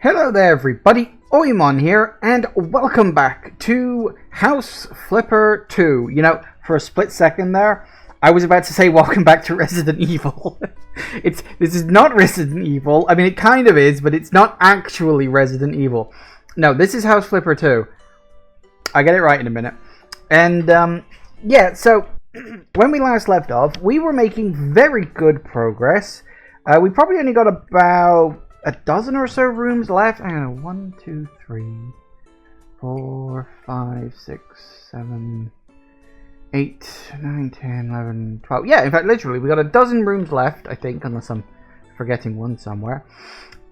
Hello there everybody, Oimon here, and welcome back to House Flipper 2. You know, for a split second there, I was about to say welcome back to Resident Evil. This is not Resident Evil. I mean, it kind of is, but it's not actually Resident Evil. No, this is House Flipper 2. I'll get it right in a minute. And, yeah, so, when we last left off, we were making very good progress. We probably only got about a dozen or so rooms left. I don't know, 1, 2, 3, 4, 5, 6, 7, 8, 9, 10, 11, 12. Yeah, in fact, literally, we got a dozen rooms left, I think, unless I'm forgetting one somewhere.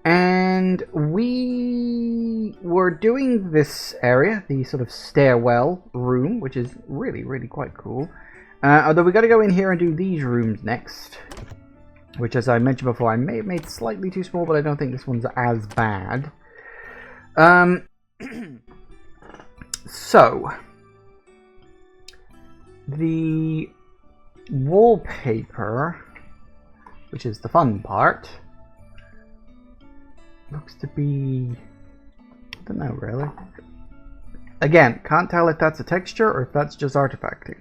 And we were doing this area, the sort of stairwell room, which is really, really quite cool. Although we got to go in here and do these rooms next, which, as I mentioned before, I may have made slightly too small, but I don't think this one's as bad. So, the wallpaper, which is the fun part, looks to be, I don't know really. Again, can't tell if that's a texture or if that's just artifacting.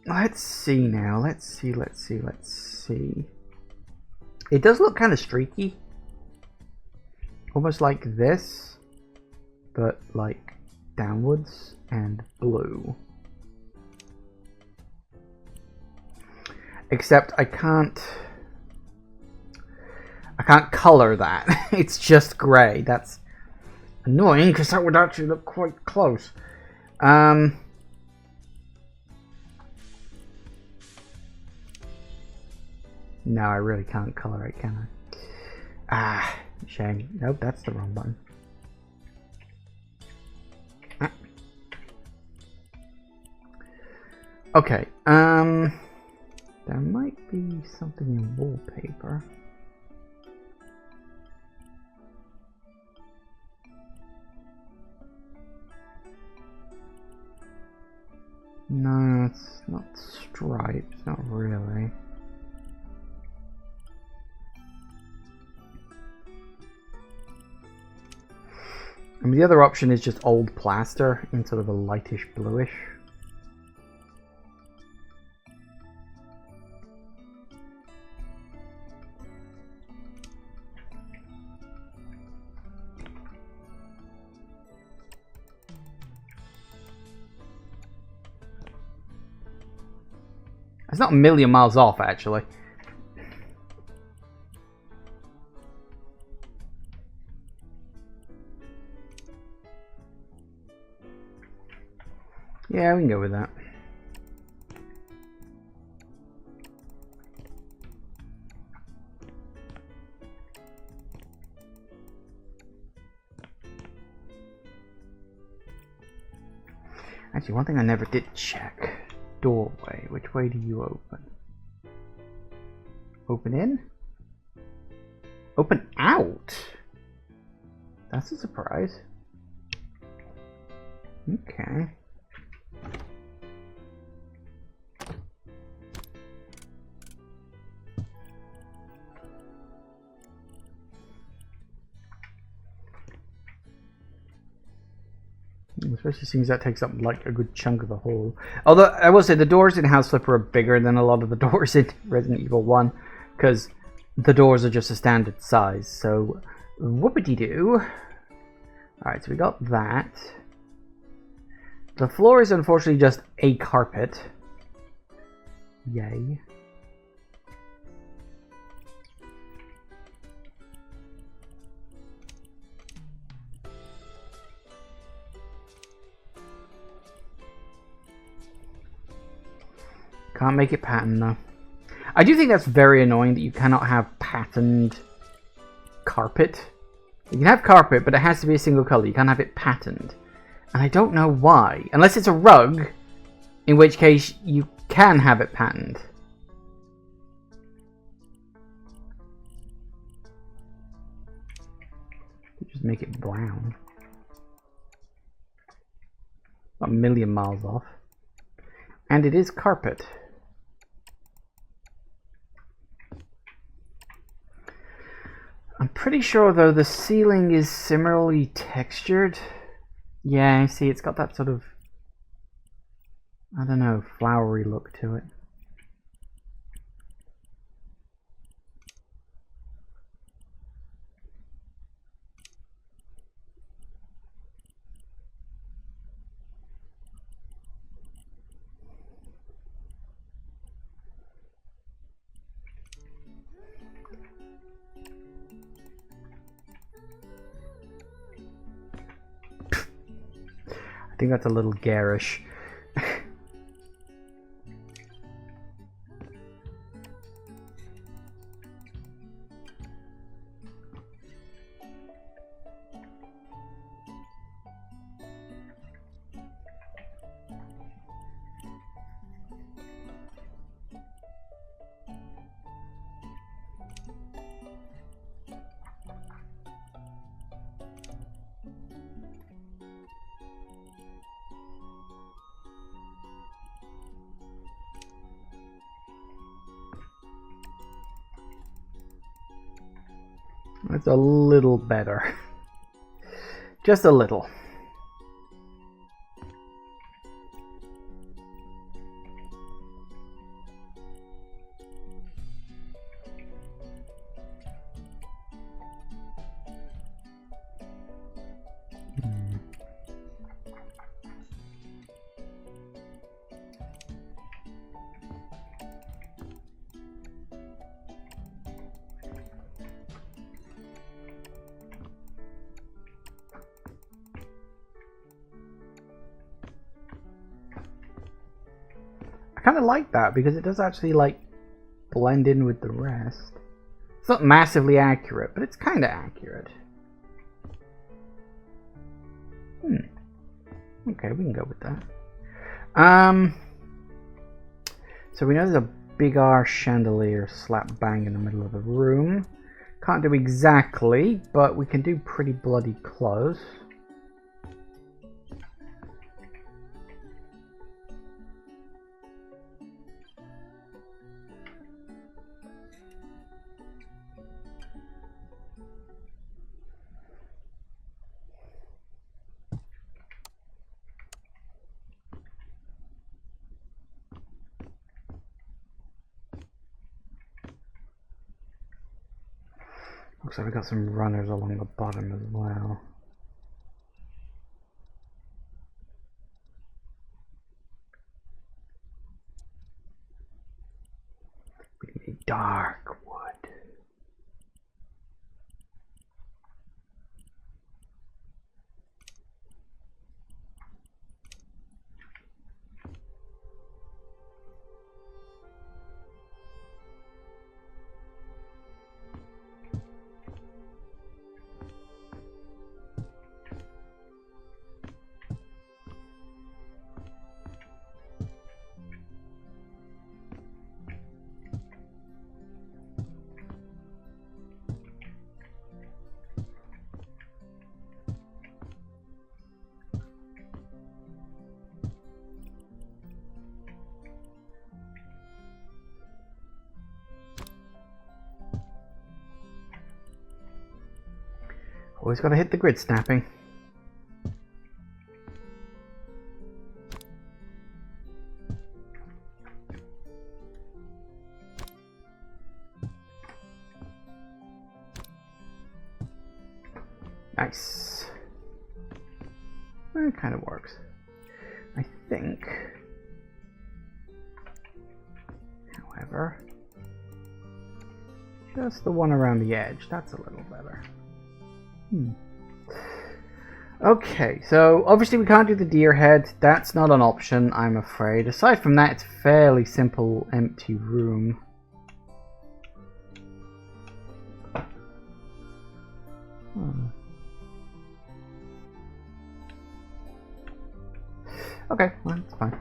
Let's see now. Let's see. It does look kind of streaky. Almost like this, but like downwards and blue. Except I can't color that. It's just grey. That's annoying because that would actually look quite close. No, I really can't color it, can I? Ah, shame. Nope, that's the wrong button. Ah. Okay, there might be something in wallpaper. No, it's not stripes, not really. I mean, the other option is just old plaster in sort of a lightish bluish. It's not a million miles off, actually. Yeah, we can go with that. Actually, one thing I never did check. Doorway. Which way do you open? Open in? Open out? That's a surprise. Okay. Especially since that takes up like a good chunk of the hall. Although I will say the doors in House Flipper are bigger than a lot of the doors in Resident Evil 1, because the doors are just a standard size. So whoopity-doo. Alright, so we got that. The floor is unfortunately just a carpet. Yay. Can't make it pattern though. I do think that's very annoying that you cannot have patterned carpet. You can have carpet, but it has to be a single color. You can't have it patterned. And I don't know why. Unless it's a rug, in which case you can have it patterned. Just make it brown. Not a million miles off. And it is carpet. I'm pretty sure though the ceiling is similarly textured. Yeah, see, it's got that sort of, I don't know, flowery look to it. I think that's a little garish. It's a little better. Just a little. I kind of like that because it does actually like blend in with the rest. It's not massively accurate, but it's kind of accurate. Okay, we can go with that. So we know there's a big R chandelier slap bang in the middle of the room. Can't do exactly, but we can do pretty bloody close. Looks like we've got some runners along the bottom as well. We need dark wood. Always got to hit the grid snapping. Nice. That kind of works, I think. However, just the one around the edge, that's a little better. Okay, so obviously we can't do the deer head. That's not an option, I'm afraid. Aside from that, it's a fairly simple empty room. Okay, well, that's fine.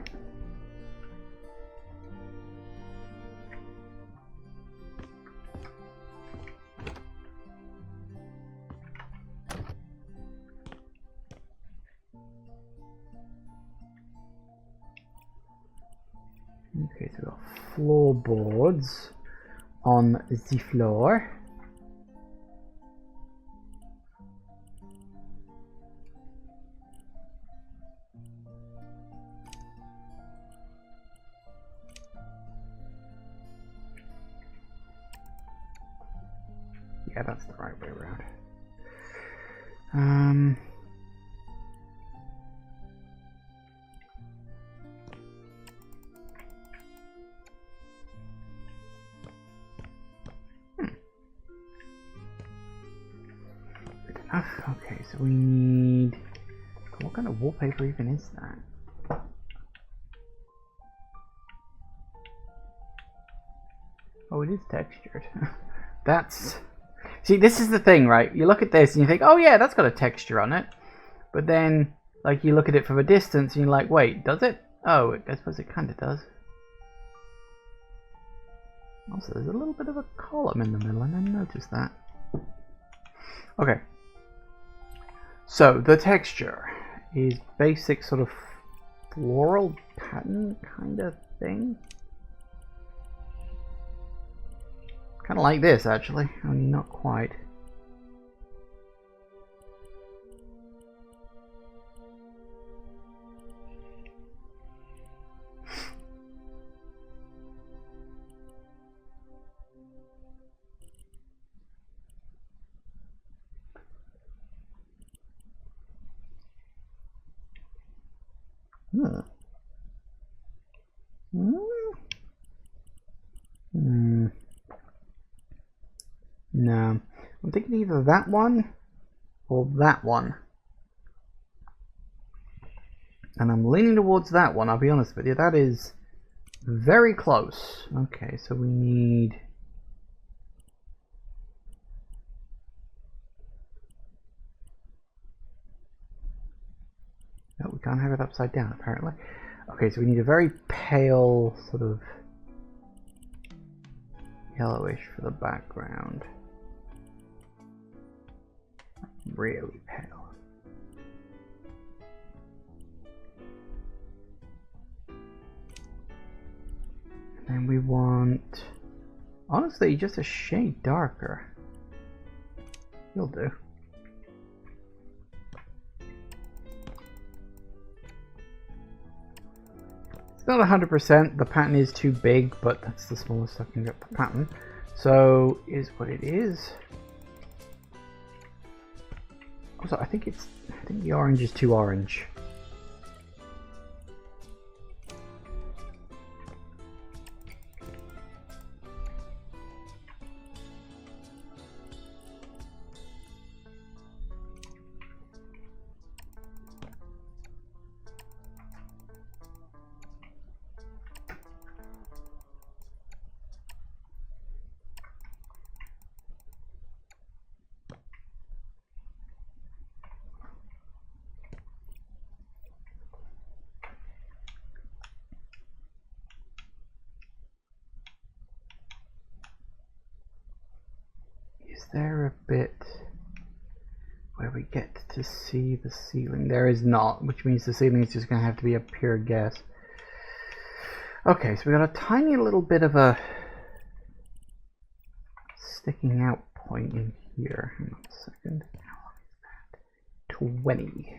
Okay, so we've got floorboards on the floor. that's the right way around. Okay, so we need... What kind of wallpaper even is that? Oh, it is textured. That's... See, this is the thing, right? You look at this and you think, oh yeah, that's got a texture on it. But then, like, you look at it from a distance and you're like, wait, does it? Oh, I suppose it kind of does. Also, there's a little bit of a column in the middle. I didn't notice that. Okay. So, the texture is basic sort of floral pattern kind of thing. Kind of like this, actually, only not quite. No, I'm thinking either that one or that one. And I'm leaning towards that one, I'll be honest with you. That is very close. Okay, so we need... No, we can't have it upside down, apparently. Okay, so we need a very pale, sort of yellowish for the background. Really pale. And then we want, honestly, just a shade darker. You'll do. It's not 100%, the pattern is too big, but that's the smallest I can get the pattern. So, is what it is. Also, I think the orange is too orange. Is there a bit where we get to see the ceiling? There is not, which means the ceiling is just going to have to be a pure guess. Okay, so we got a tiny little bit of a sticking out point in here. Hang on a second. How long is that? 20.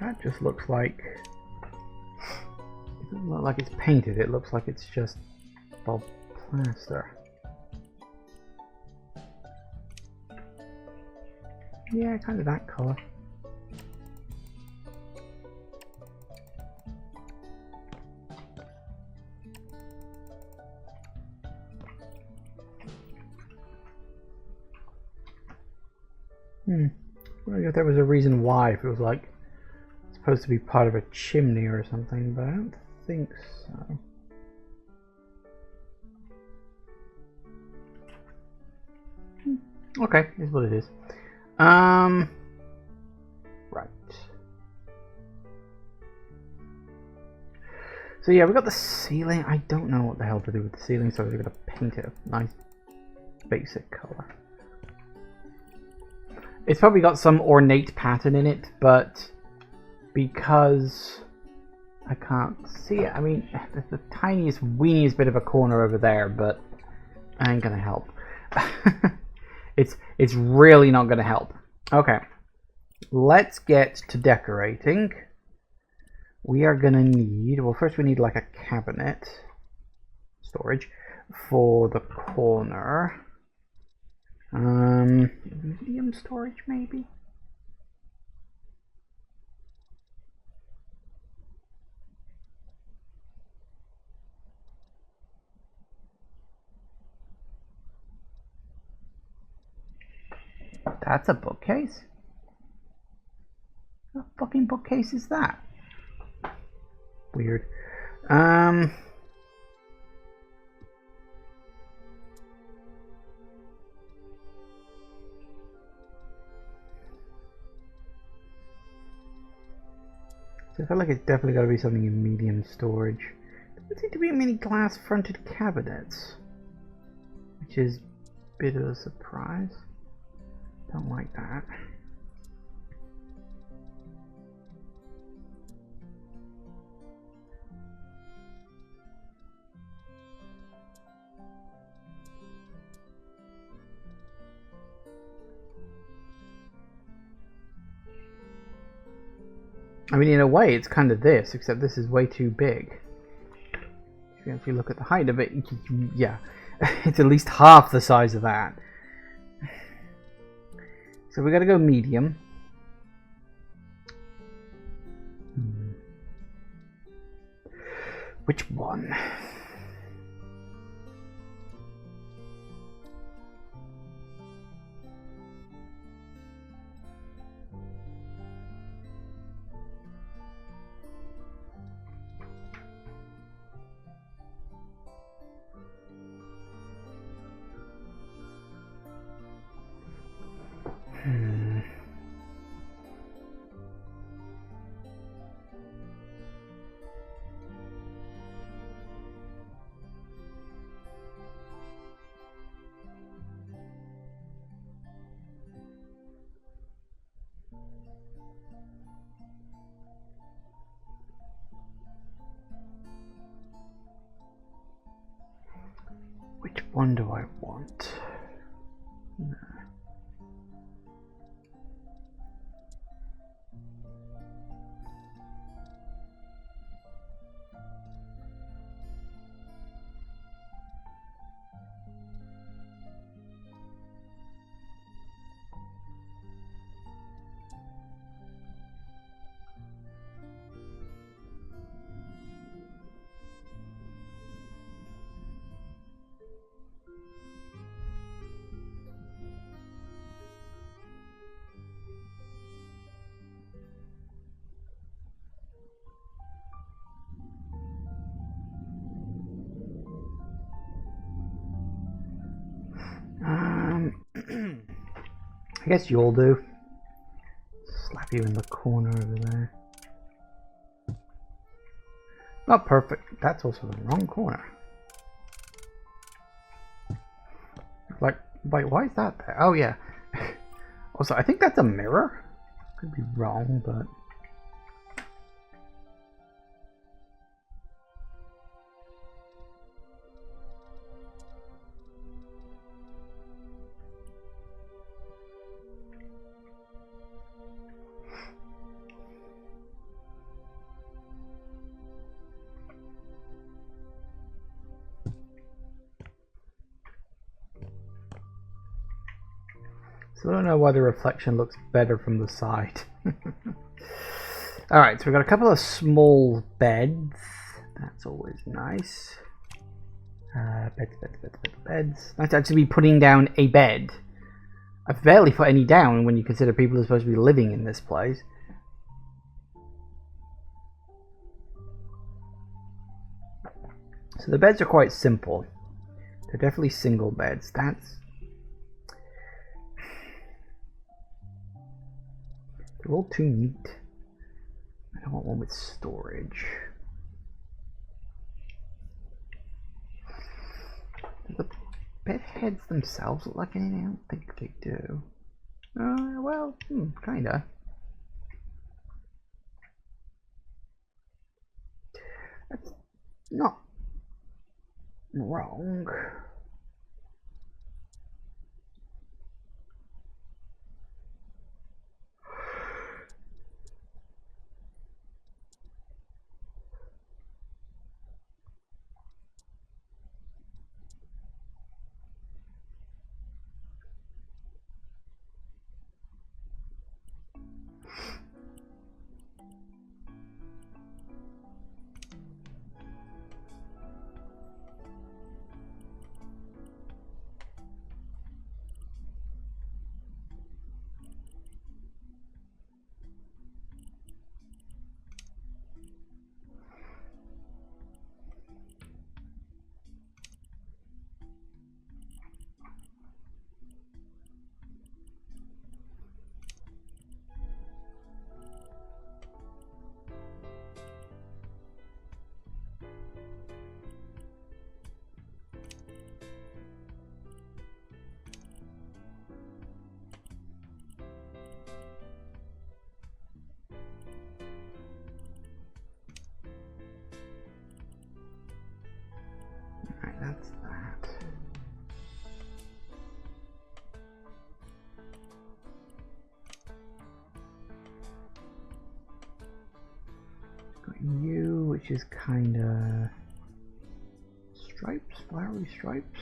That just looks like, it doesn't look like it's painted, it looks like it's just all plaster. Yeah, kind of that colour. I wonder if there was a reason why, if it was like supposed to be part of a chimney or something, but I don't think so. Okay, is what it is. Right. So yeah, we got the ceiling. I don't know what the hell to do with the ceiling, so we're gonna paint it a nice basic color. It's probably got some ornate pattern in it, but because I can't see it, I mean, there's the tiniest, weeniest bit of a corner over there, but I ain't gonna help. It's really not gonna help. Okay, let's get to decorating. We are gonna need, well, first we need like a cabinet storage for the corner. Medium storage maybe. That's a bookcase. What fucking bookcase is that? Weird. So I feel like it's definitely got to be something in medium storage. There doesn't seem to be many glass fronted cabinets, which is a bit of a surprise. Don't like that. I mean, in a way, it's kind of this, except this is way too big. If you look at the height of it, yeah, it's at least half the size of that. So we gotta go medium. Which one? Which one do I want? I guess you'll do. Slap you in the corner over there. Not perfect. That's also the wrong corner. Like, why is that there? Oh yeah. Also, I think that's a mirror. Could be wrong, but. So I don't know why the reflection looks better from the side. Alright, so we've got a couple of small beds. That's always nice. Beds. Nice to actually be putting down a bed. I've barely put any down when you consider people are supposed to be living in this place. So the beds are quite simple. They're definitely single beds. That's... They're all too neat. I don't want one with storage. bed heads themselves look like anything? I don't think they do. Well, kinda. That's not wrong. Alright, that's that. Got you, which is kinda stripes, flowery stripes.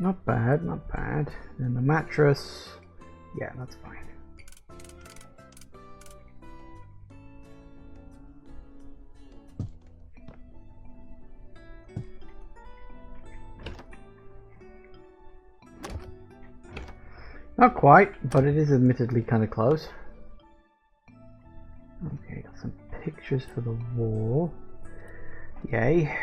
Not bad, not bad. And the mattress, yeah, that's fine. Not quite, but it is admittedly kind of close. Okay, got some pictures for the wall. Yay.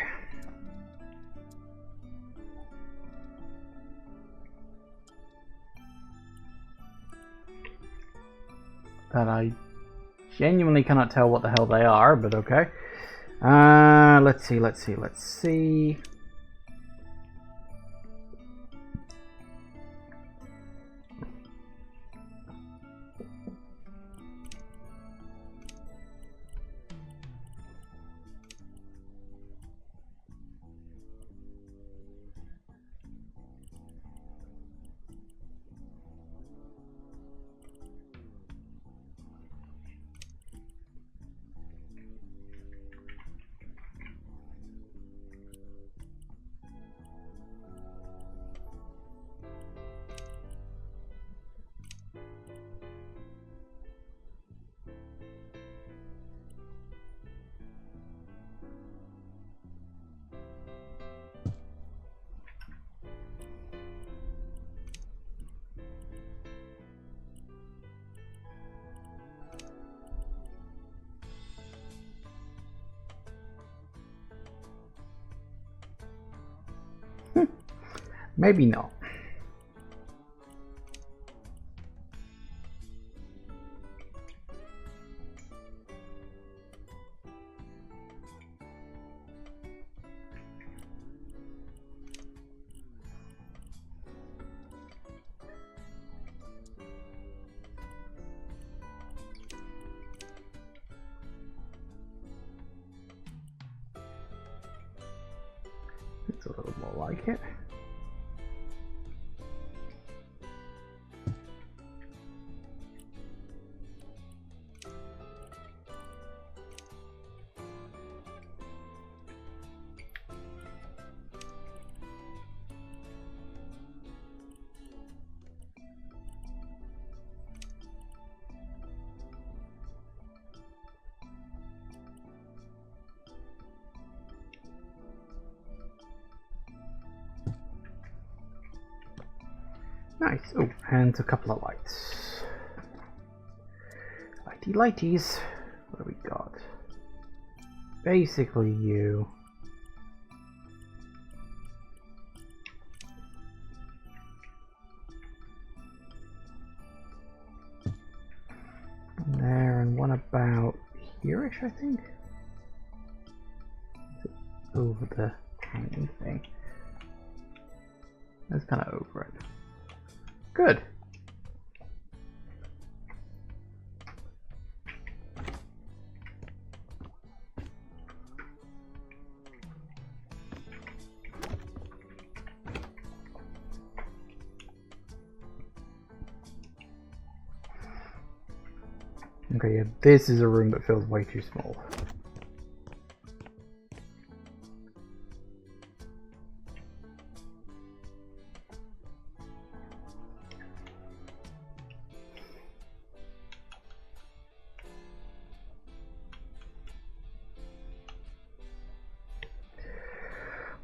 That I genuinely cannot tell what the hell they are, but okay. Let's see. Maybe not. It's a little more like it. Nice. Oh, and a couple of lights. Lighty lighties. What do we got? Basically you. One there and one about here-ish, I think. Over the hanging thing. That's kind of over it. Good. Okay, yeah, this is a room that feels way too small.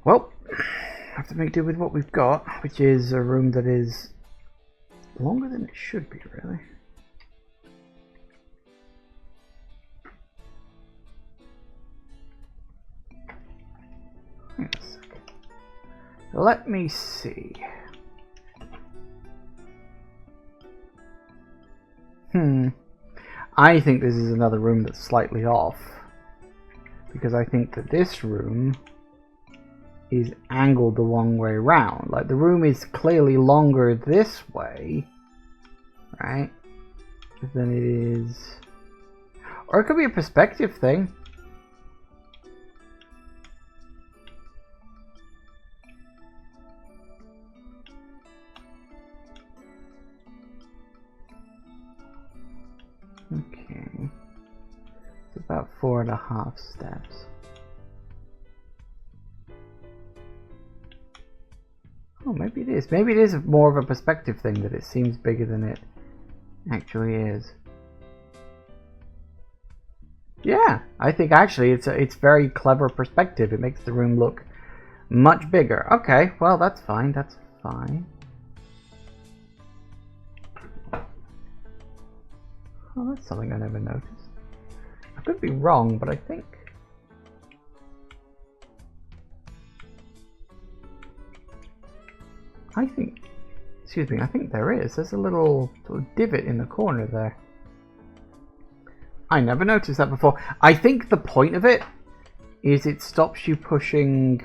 Well, I have to make do with what we've got, which is a room that is longer than it should be, really. Hang on a second. Let me see. I think this is another room that's slightly off. Because I think that this room is angled the wrong way around. Like, the room is clearly longer this way, right? Than it is... Or it could be a perspective thing. Okay. It's about 4.5 steps. Oh, maybe it is. Maybe it is more of a perspective thing, that it seems bigger than it actually is. Yeah, I think actually it's very clever perspective. It makes the room look much bigger. Okay, well that's fine. That's fine. Oh, that's something I never noticed. I could be wrong, but I think... excuse me, I think there is. There's a little sort of divot in the corner there. I never noticed that before. I think the point of it is it stops you pushing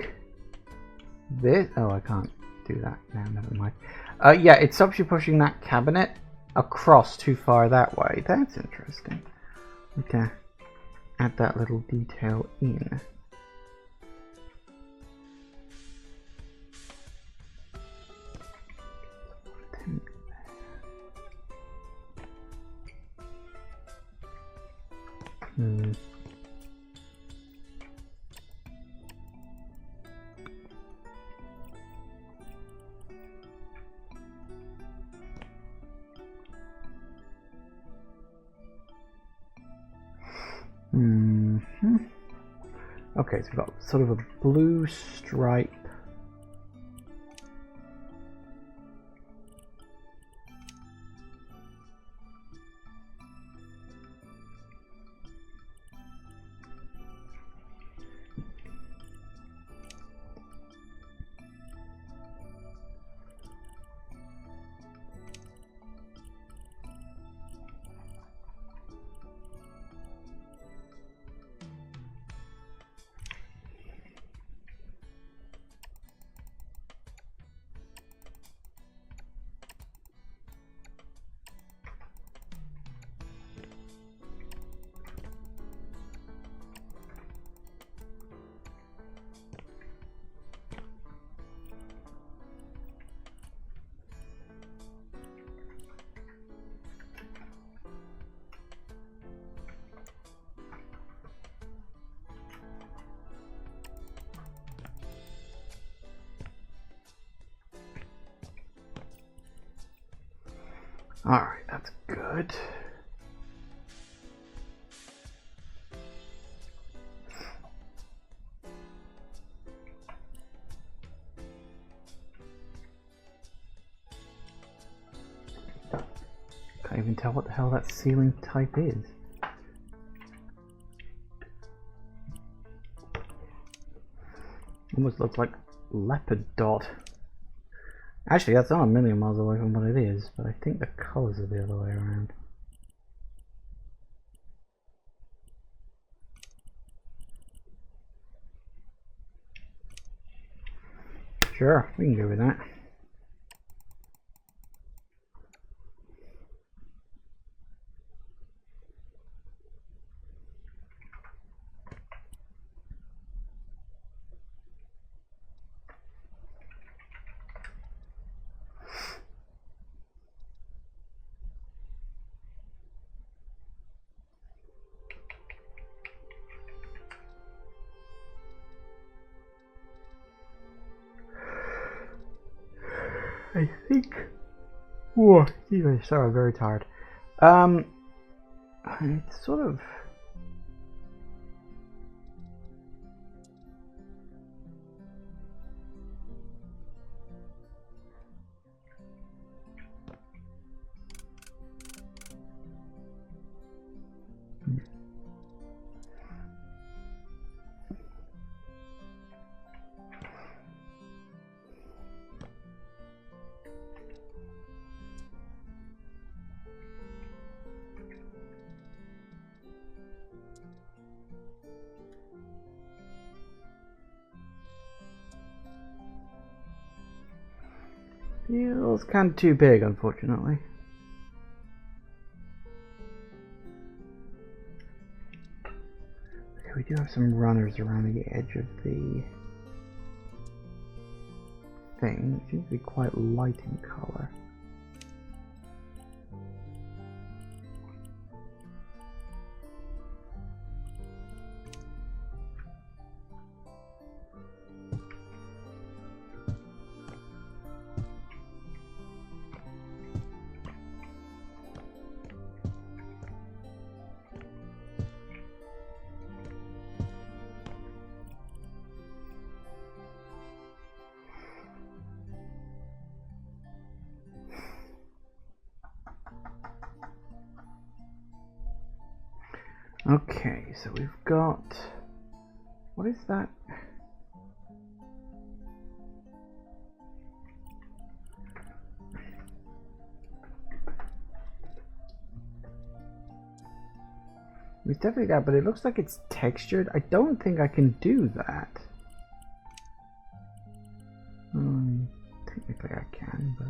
this. Oh, I can't do that now, never mind. Yeah, it stops you pushing that cabinet across too far that way. That's interesting. Okay, add that little detail in. Okay, so we've got sort of a blue stripe. Alright, that's good. Can't even tell what the hell that ceiling type is. Almost looks like leopard dot. Actually, that's not a million miles away from what it is, but I think the colours are the other way around. Sure, we can go with that. I think. Whoa, sorry, I'm very tired. It's sort of. Feels kind of too big, unfortunately. Okay, we do have some runners around the edge of the thing. It seems to be quite light in color. Okay, so we've got... What is that? It's definitely that, but it looks like it's textured. I don't think I can do that. Technically I can, but...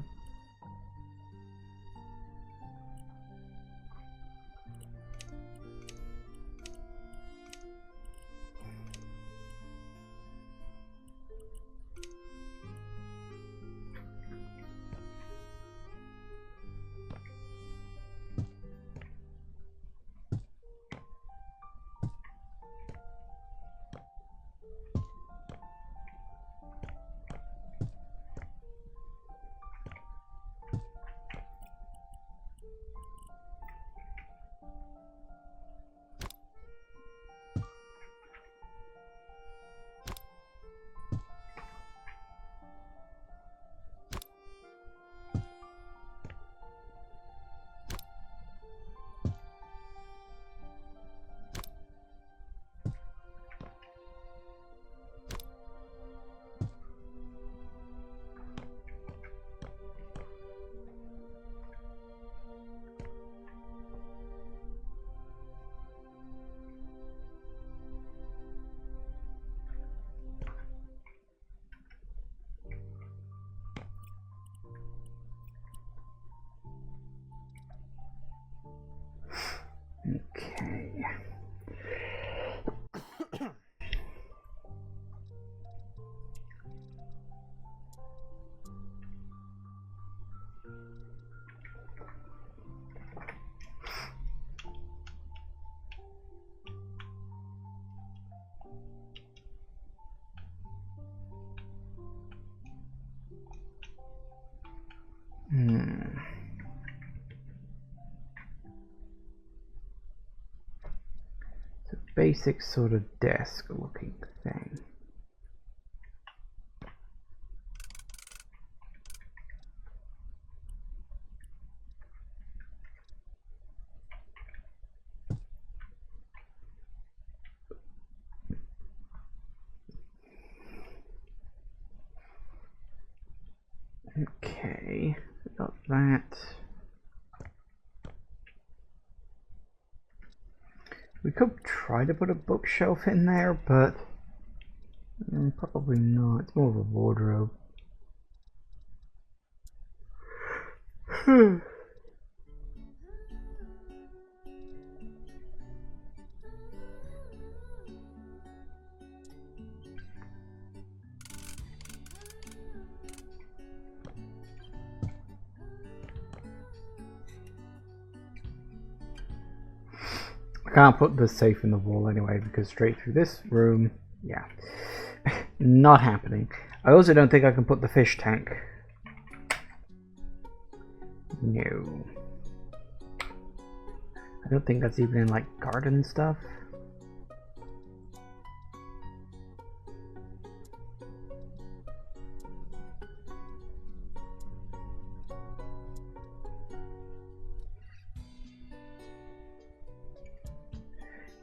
Okay. It's a basic sort of desk looking thing. Okay, got that. We could try to put a bookshelf in there, but probably not. It's more of a wardrobe. I can't put the safe in the wall anyway, because straight through this room, yeah, not happening. I also don't think I can put the fish tank. No. I don't think that's even in, like, garden stuff.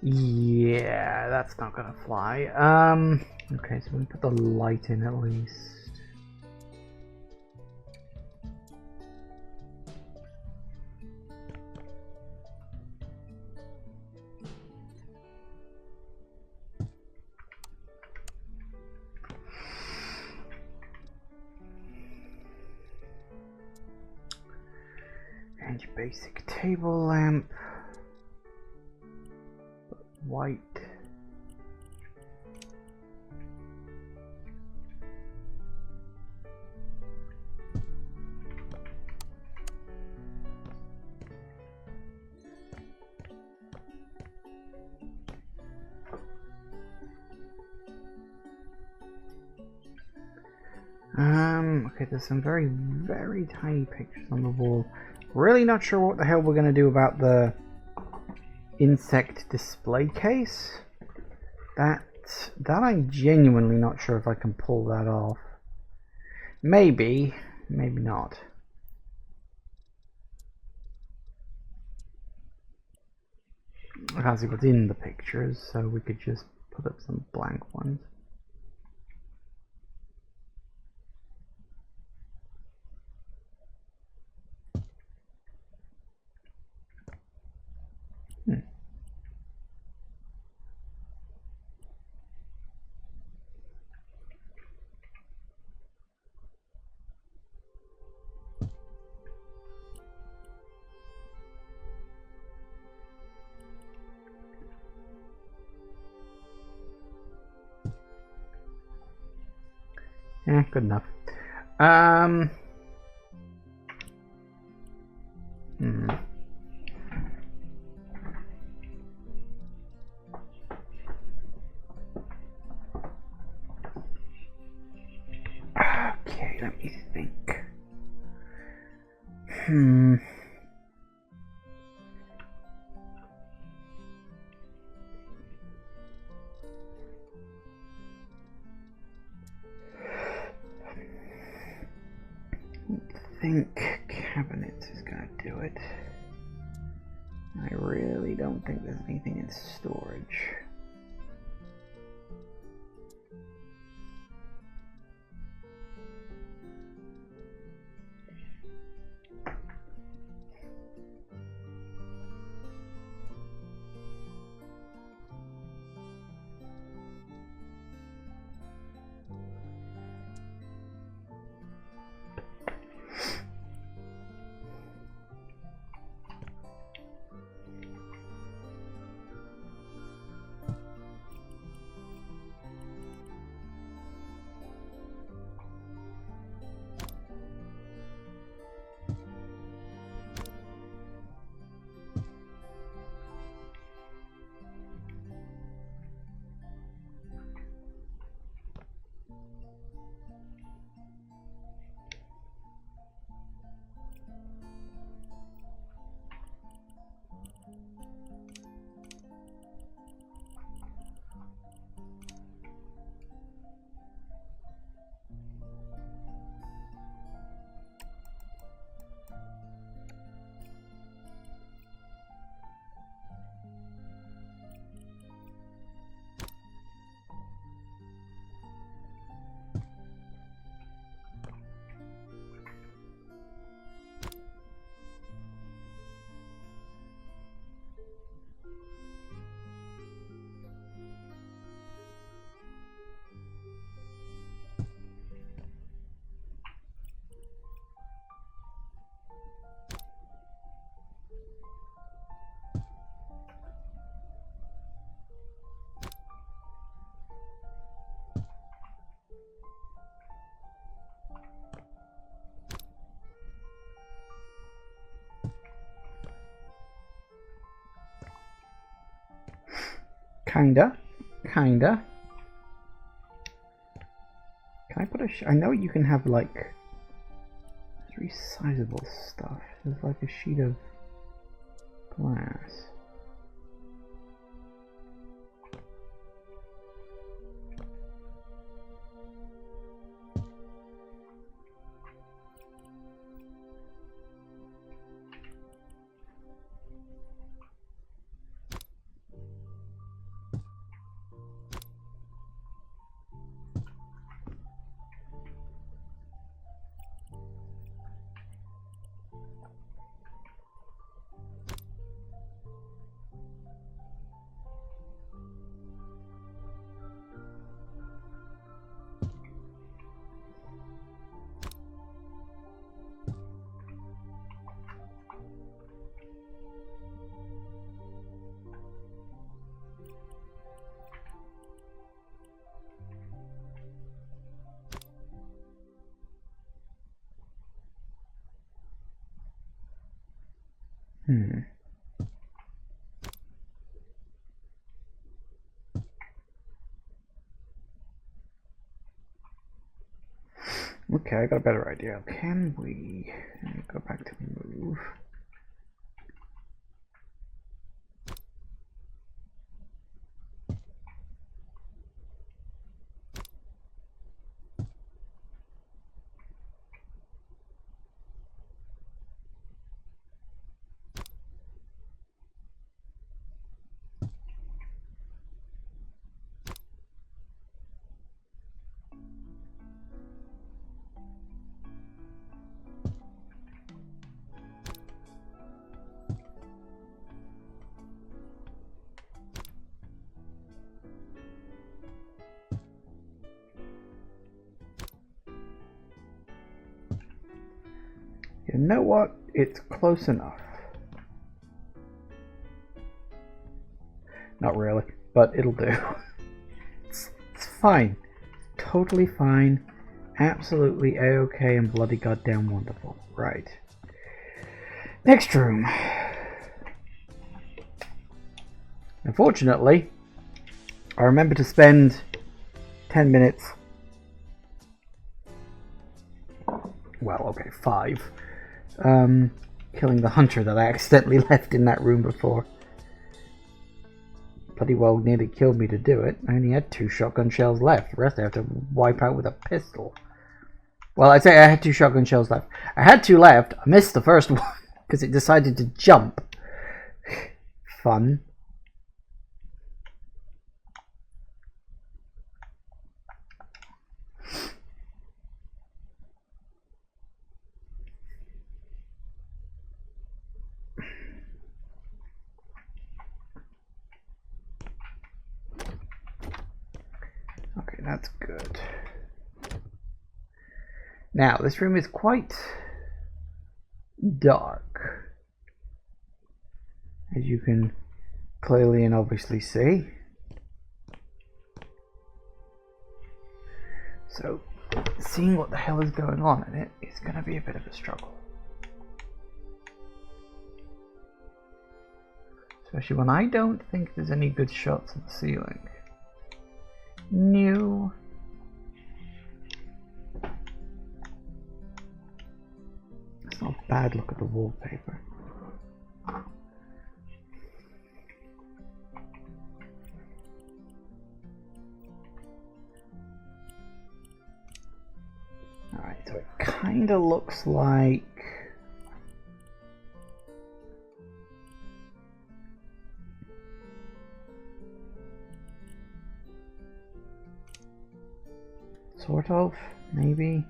Yeah, that's not gonna fly. Okay, so we put the light in at least. And your basic table lamp. White. Okay, there's some very, very tiny pictures on the wall. Really not sure what the hell we're gonna do about the insect display case. That I'm genuinely not sure if I can pull that off. Maybe, maybe not. I can't see what's in the pictures, so we could just put up some blank ones. Good enough. Okay, let me think. I think cabinets is gonna do it. I really don't think there's anything in storage. Kinda. Can I put a... I know you can have, like, resizable stuff. There's, like, a sheet of glass. Okay, I got a better idea. Can we go back to move? You know what? It's close enough. Not really, but it'll do. It's fine. Totally fine. Absolutely A-okay and bloody goddamn wonderful. Right. Next room. Unfortunately, I remember to spend 10 minutes. Well, okay, 5. Killing the hunter that I accidentally left in that room before. Bloody well nearly killed me to do it. I only had 2 shotgun shells left. The rest I have to wipe out with a pistol. Well, I'd say I had 2 shotgun shells left. I had 2 left. I missed the first one because it decided to jump. Fun. Okay, that's good. Now, this room is quite dark, as you can clearly and obviously see. So, seeing what the hell is going on in it is going to be a bit of a struggle. Especially when I don't think there's any good shots on the ceiling. No. It's not a bad look at the wallpaper. Alright, so it kind of looks like... Sort of, maybe.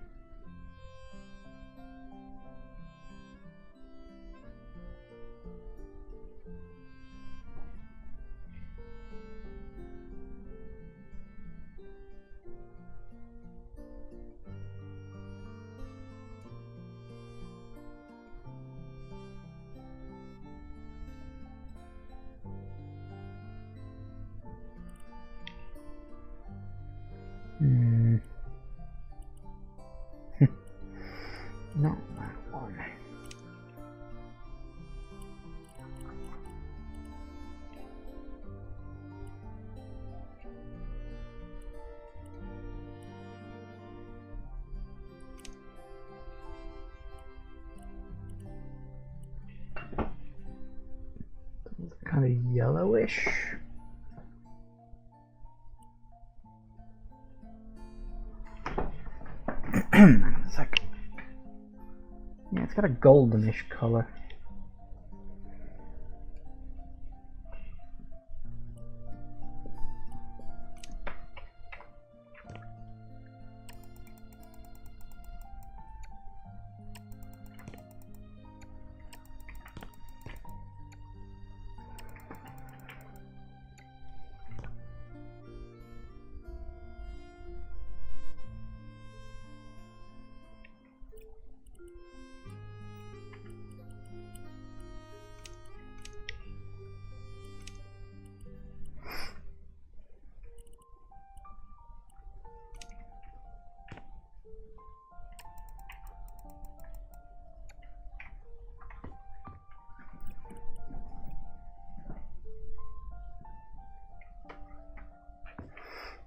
yellowish. It's like, yeah, it's got a goldenish color.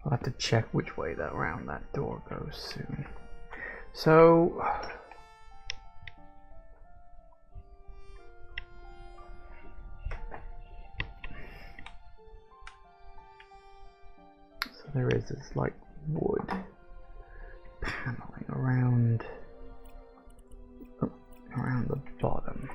I'll have to check which way that round that door goes soon. So there is this like wood paneling around the bottom.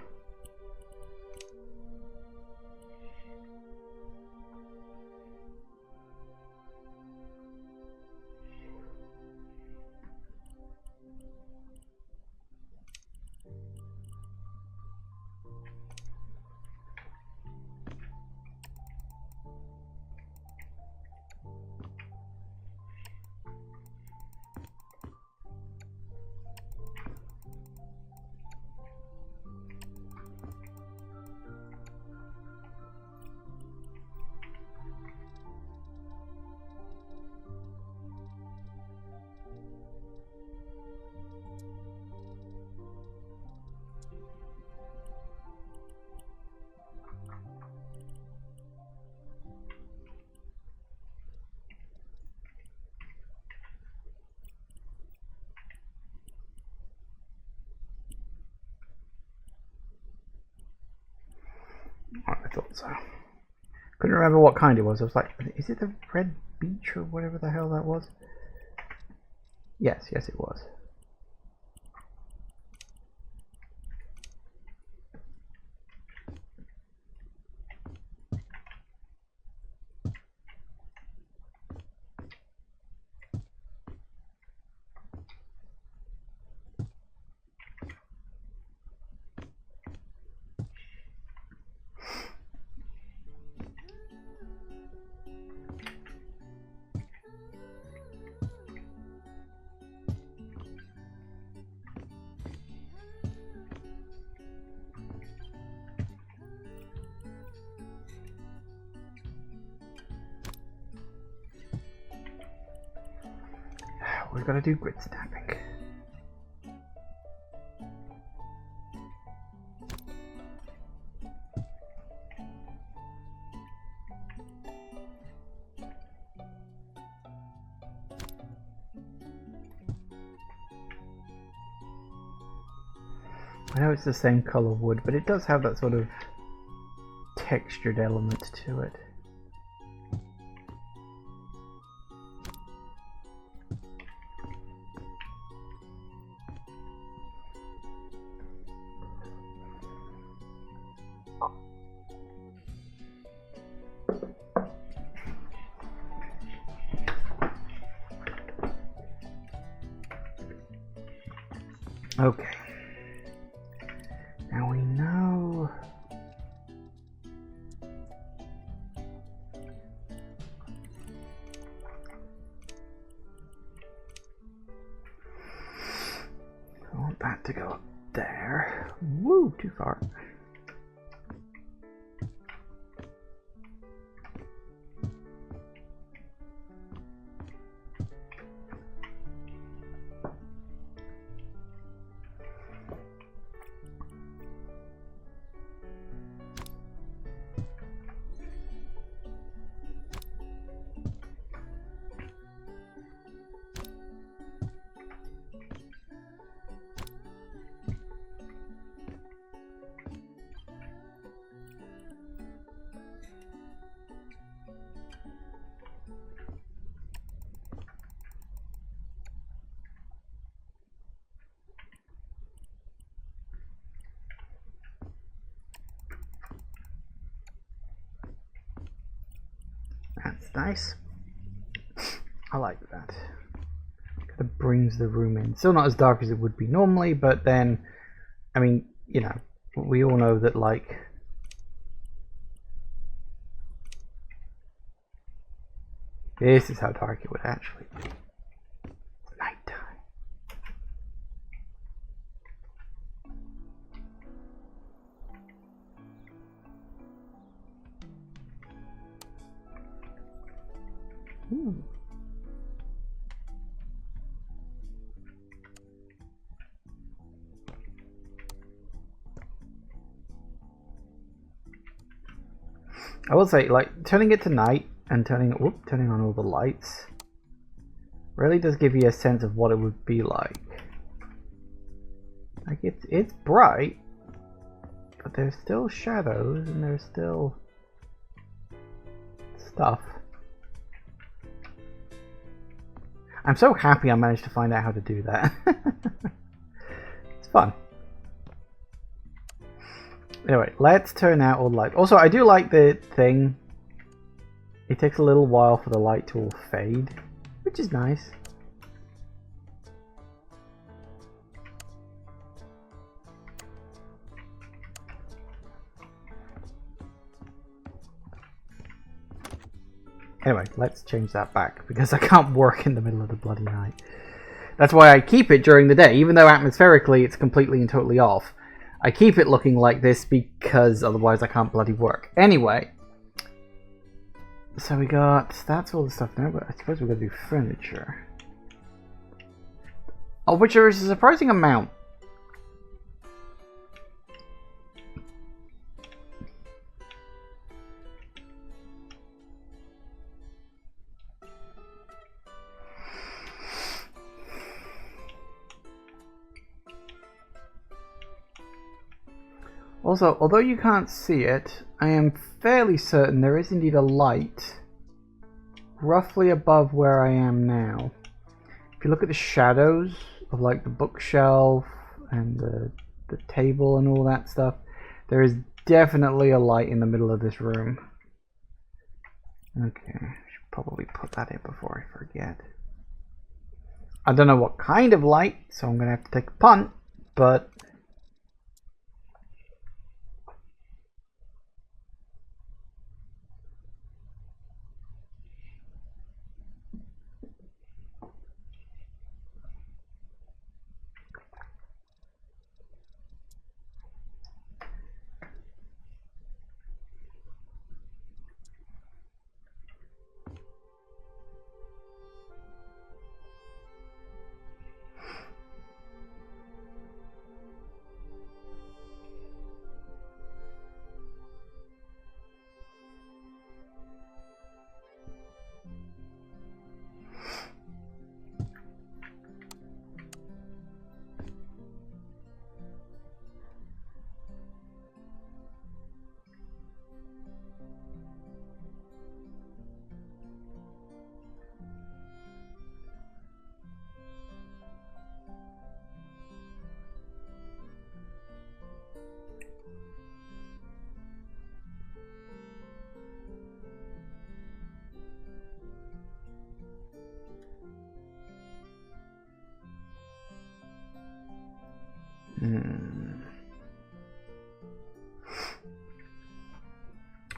I thought so. Couldn't remember what kind it was. I was like, is it the red beech or whatever the hell that was? Yes, it was. We've got to do grid snapping. I know it's the same color wood, but it does have that sort of textured element to it. Okay. Now we know. I want that to go up there. Woo, too far. It's nice. I like that. Kind of brings the room in. Still not as dark as it would be normally, but then, I mean, you know, we all know that, like, this is how dark it would actually be. It's nighttime. Ooh. I will say, like, turning it to night and turning on all the lights really does give you a sense of what it would be like. Like, it's bright, but there's still shadows and there's still stuff. I'm so happy I managed to find out how to do that. It's fun. Anyway, let's turn out all the light. Also, I do like the thing. It takes a little while for the light to all fade, which is nice. Anyway, let's change that back, because I can't work in the middle of the bloody night. That's why I keep it during the day, even though atmospherically it's completely and totally off. I keep it looking like this because otherwise I can't bloody work. Anyway, so we got, that's all the stuff now, but I suppose we're going to do furniture. Of which there is a surprising amount. Also, although you can't see it, I am fairly certain there is indeed a light roughly above where I am now. If you look at the shadows of, like, the bookshelf and the table and all that stuff, there is definitely a light in the middle of this room. Okay, I should probably put that in before I forget. I don't know what kind of light, so I'm going to have to take a punt, but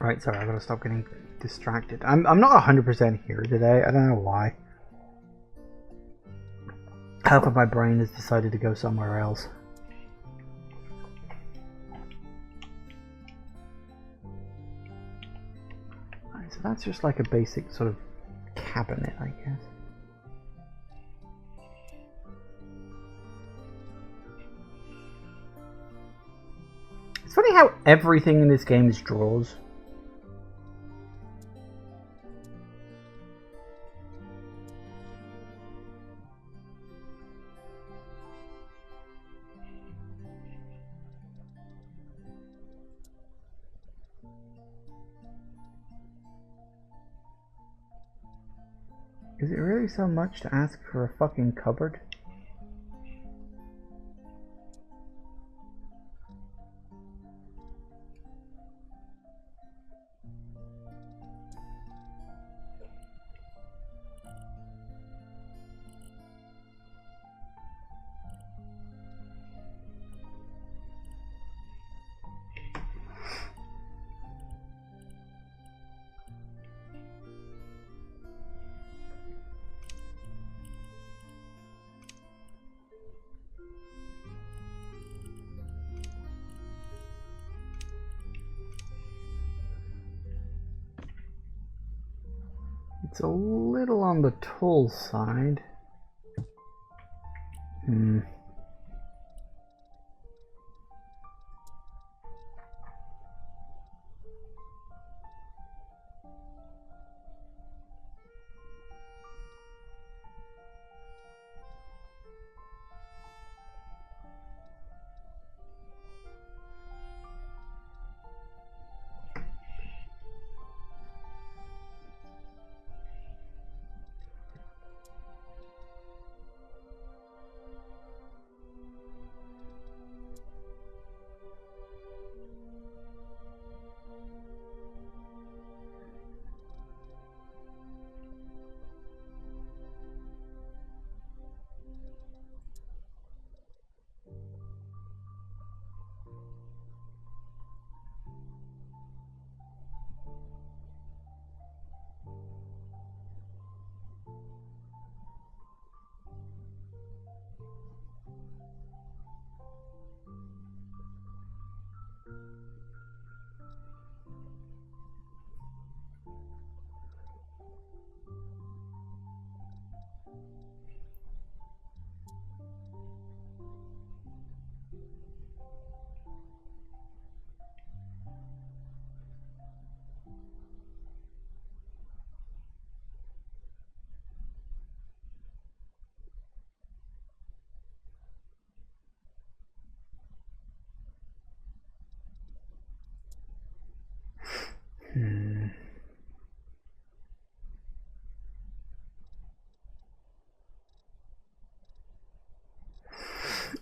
Right, sorry, I gotta stop getting distracted. I'm not 100% here today. I don't know why. Half of my brain has decided to go somewhere else. Right, so that's just like a basic sort of cabinet, I guess. It's funny how everything in this game is drawers. Is it really so much to ask for a fucking cupboard? It's a little on the tall side.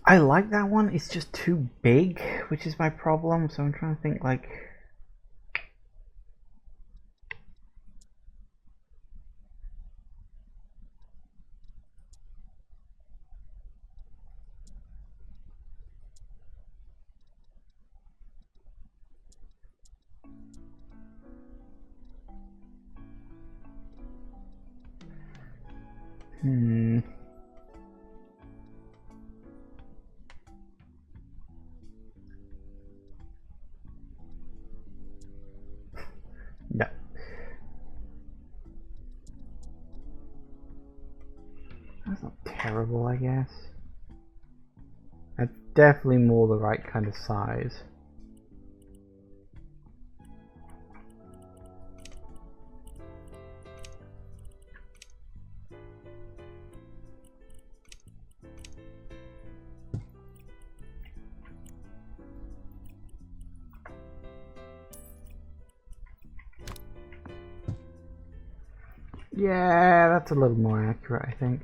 I like that one, it's just too big, which is my problem, so I'm trying to think like... Yeah. That's not terrible, I guess. That's definitely more the right kind of size. Yeah, that's a little more accurate, I think.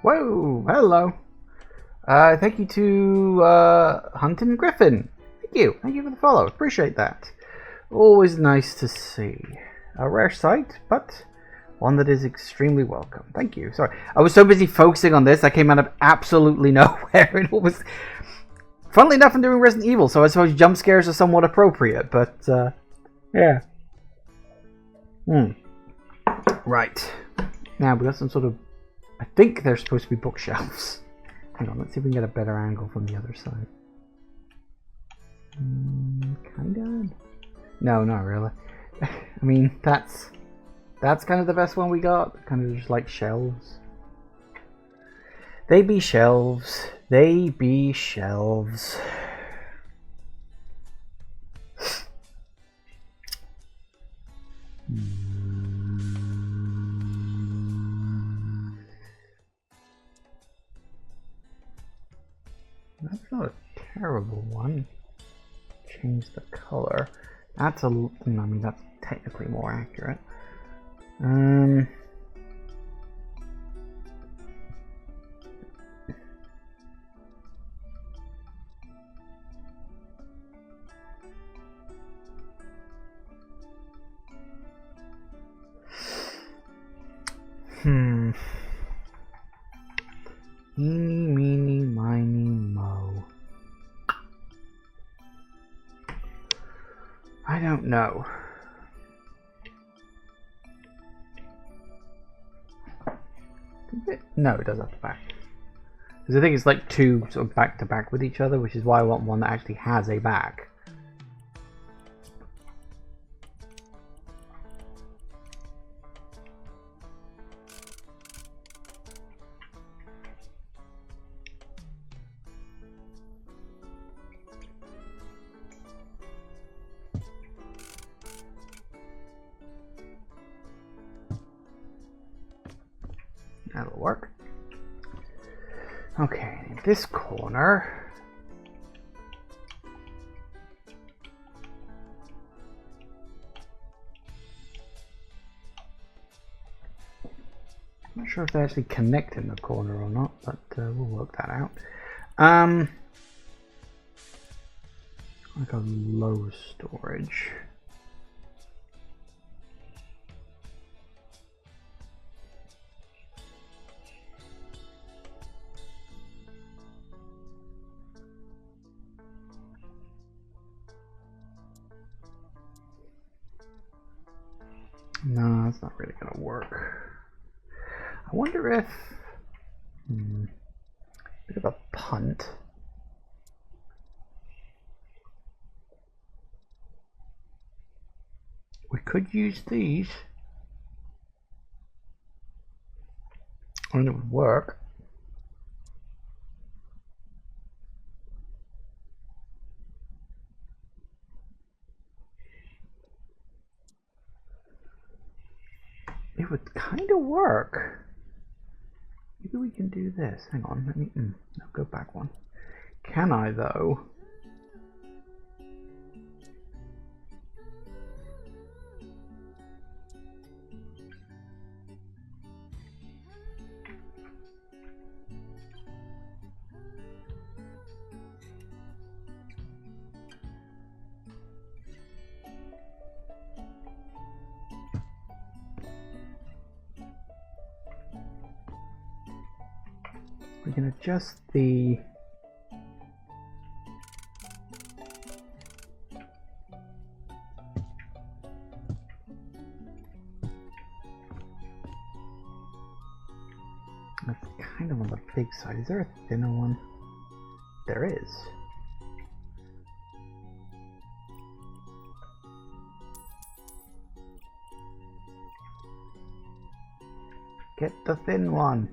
Whoa, hello. Thank you to Hunting Griffin. Thank you for the follow. Appreciate that. Always nice to see. A rare sight, but one that is extremely welcome. Thank you. Sorry, I was so busy focusing on this, I came out of absolutely nowhere. And it was, funnily enough, I'm doing Resident Evil, so I suppose jump scares are somewhat appropriate. But yeah. Right. Now we got some sort of. I think they're supposed to be bookshelves. Hang on, let's see if we can get a better angle from the other side. Kinda. No, not really. I mean, that's kind of the best one we got. Kind of just like shelves. They be shelves. They be shelves. That's not a terrible one. Change the color. That's a. I mean, that's technically more accurate. Eeny, meeny, miny, mo. I don't know. No, it does have to back. Because I think it's like two sort of back to back with each other, which is why I want one that actually has a back. That'll work. Okay, in this corner, I'm not sure if they actually connect in the corner or not, but we'll work that out. Like a low storage. No, that's not really going to work. I wonder if... bit of a punt. We could use these. And it would work. It would kind of work. Maybe we can do this. Hang on, let me no, go back one. Can I though? We can adjust the that's kind of on the big side. Is there a thinner one? There is. Get the thin one.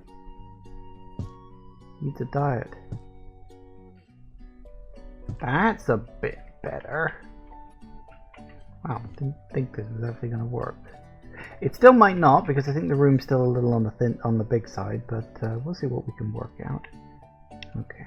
Needs a diet. That's a bit better. Wow, didn't think this was actually going to work. It still might not, because I think the room's still a little on the big side, but we'll see what we can work out. Okay.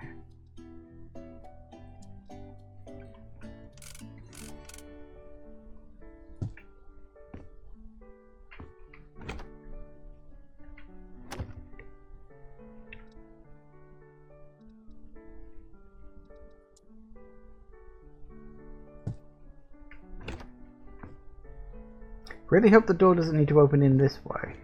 Really hope the door doesn't need to open in this way.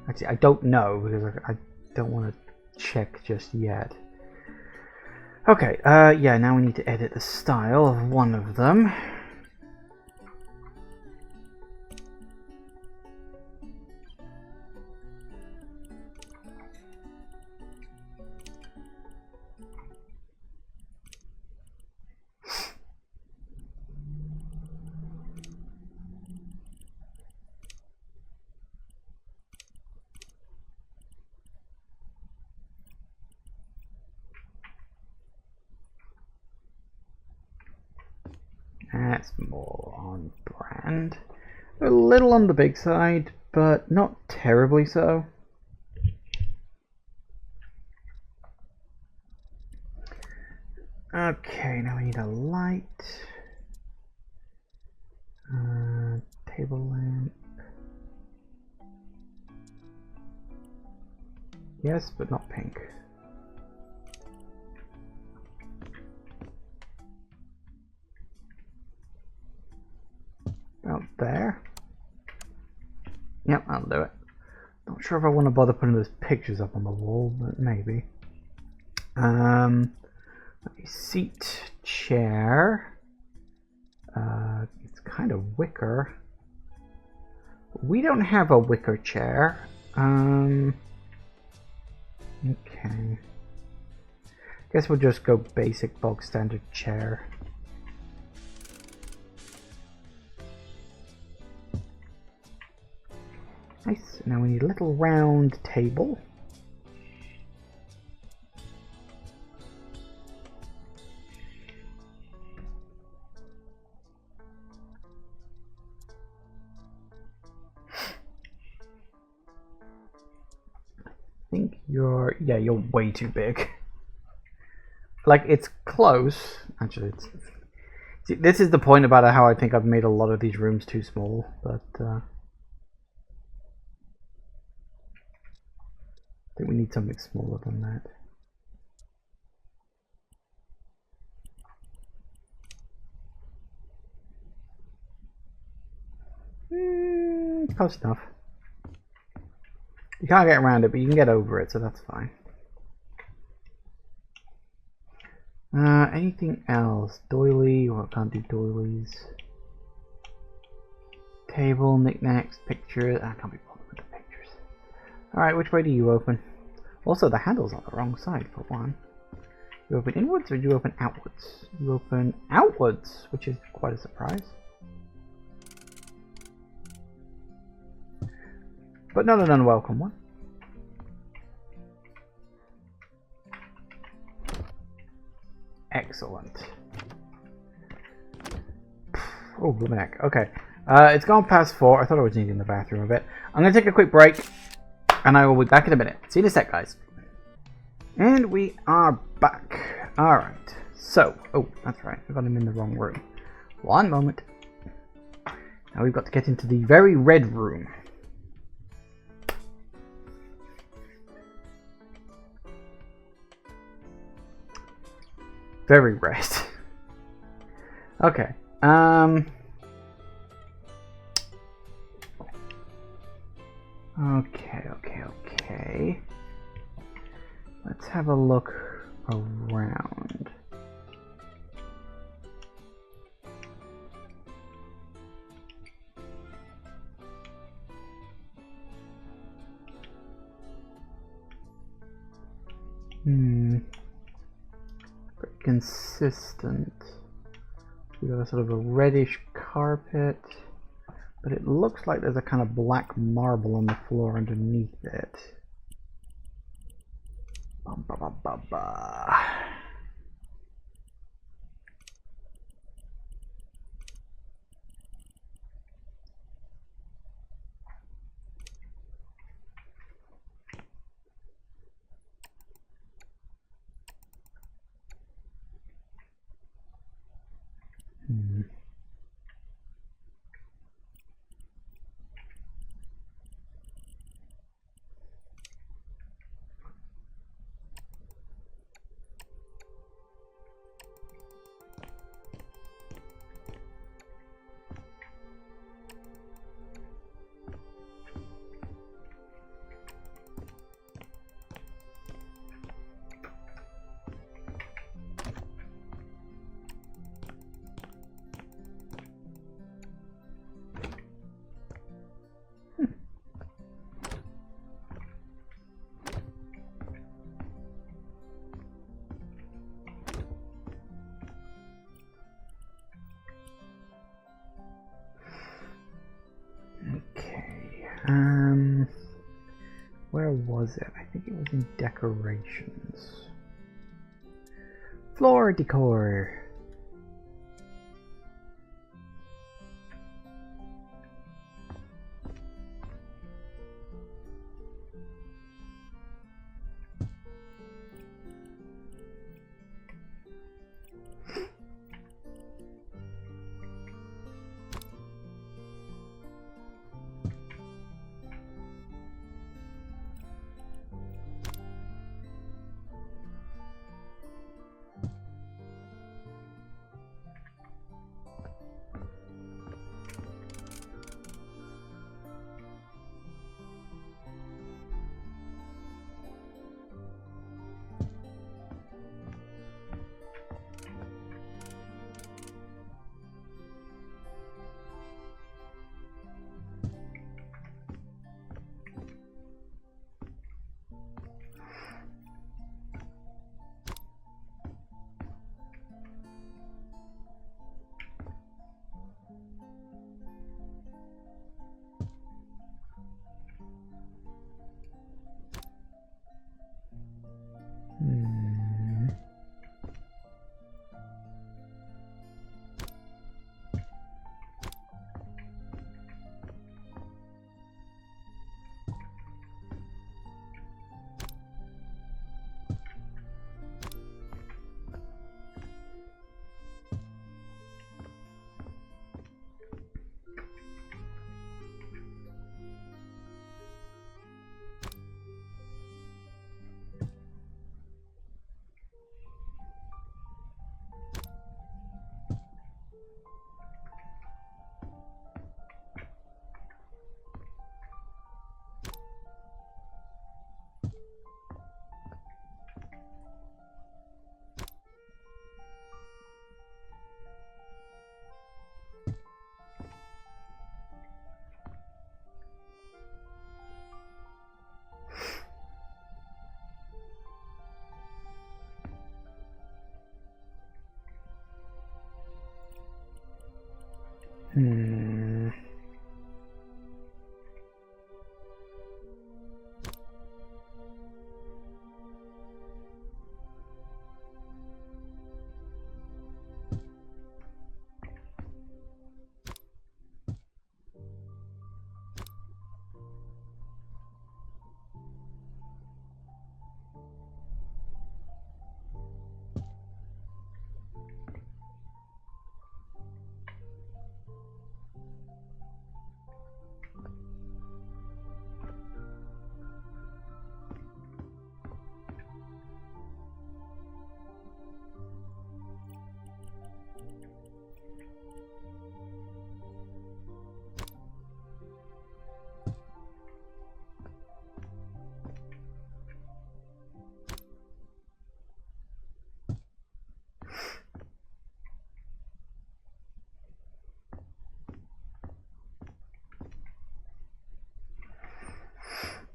Actually, I don't know because I don't want to check just yet. Okay, yeah, now we need to edit the style of one of them. That's more on brand. A little on the big side, but not terribly so. Okay, now we need a light. Table lamp. Yes, but not pink. Out there. Yep, that'll do it. Not sure if I want to bother putting those pictures up on the wall, but maybe. Seat, chair. It's kind of wicker. We don't have a wicker chair. Okay. Guess we'll just go basic bog standard chair. Nice. Now we need a little round table. I think you're way too big. Like, it's close. Actually, see, this is the point about how I think I've made a lot of these rooms too small, but I think we need something smaller than that. Close enough. You can't get around it, but you can get over it, so that's fine. Anything else? Doily? Well, I can't do doilies. Table, knickknacks, pictures. I can't be bothered with the pictures. Alright, which way do you open? Also, the handle's on the wrong side, for one. You open inwards or do you open outwards? You open outwards, which is quite a surprise. But not an unwelcome one. Excellent. Oh, blooming heck. Okay. It's gone past 4. I thought I was needing the bathroom a bit. I'm going to take a quick break, and I will be back in a minute. See you in a sec, guys. And we are back. Alright. So, oh, that's right. I got him in the wrong room. One moment. Now we've got to get into the very red room. Very red. Okay. Okay. Let's have a look around. Very consistent. We got a sort of a reddish carpet, but it looks like there's a kind of black marble on the floor underneath it. Where was it? I think it was in decorations. Floor decor.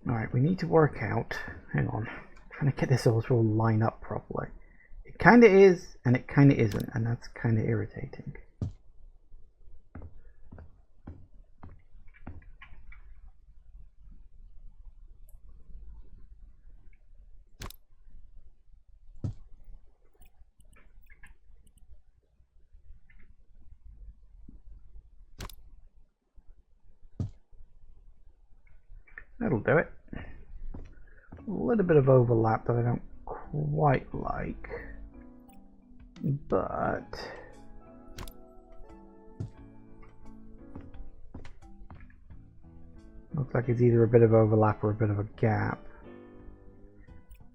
Alright, we need to work out... Hang on. I'm trying to get this all to line up properly. It kind of is, and it kind of isn't, and that's kind of irritating. That'll do it. A little bit of overlap that I don't quite like, but looks like it's either a bit of overlap or a bit of a gap.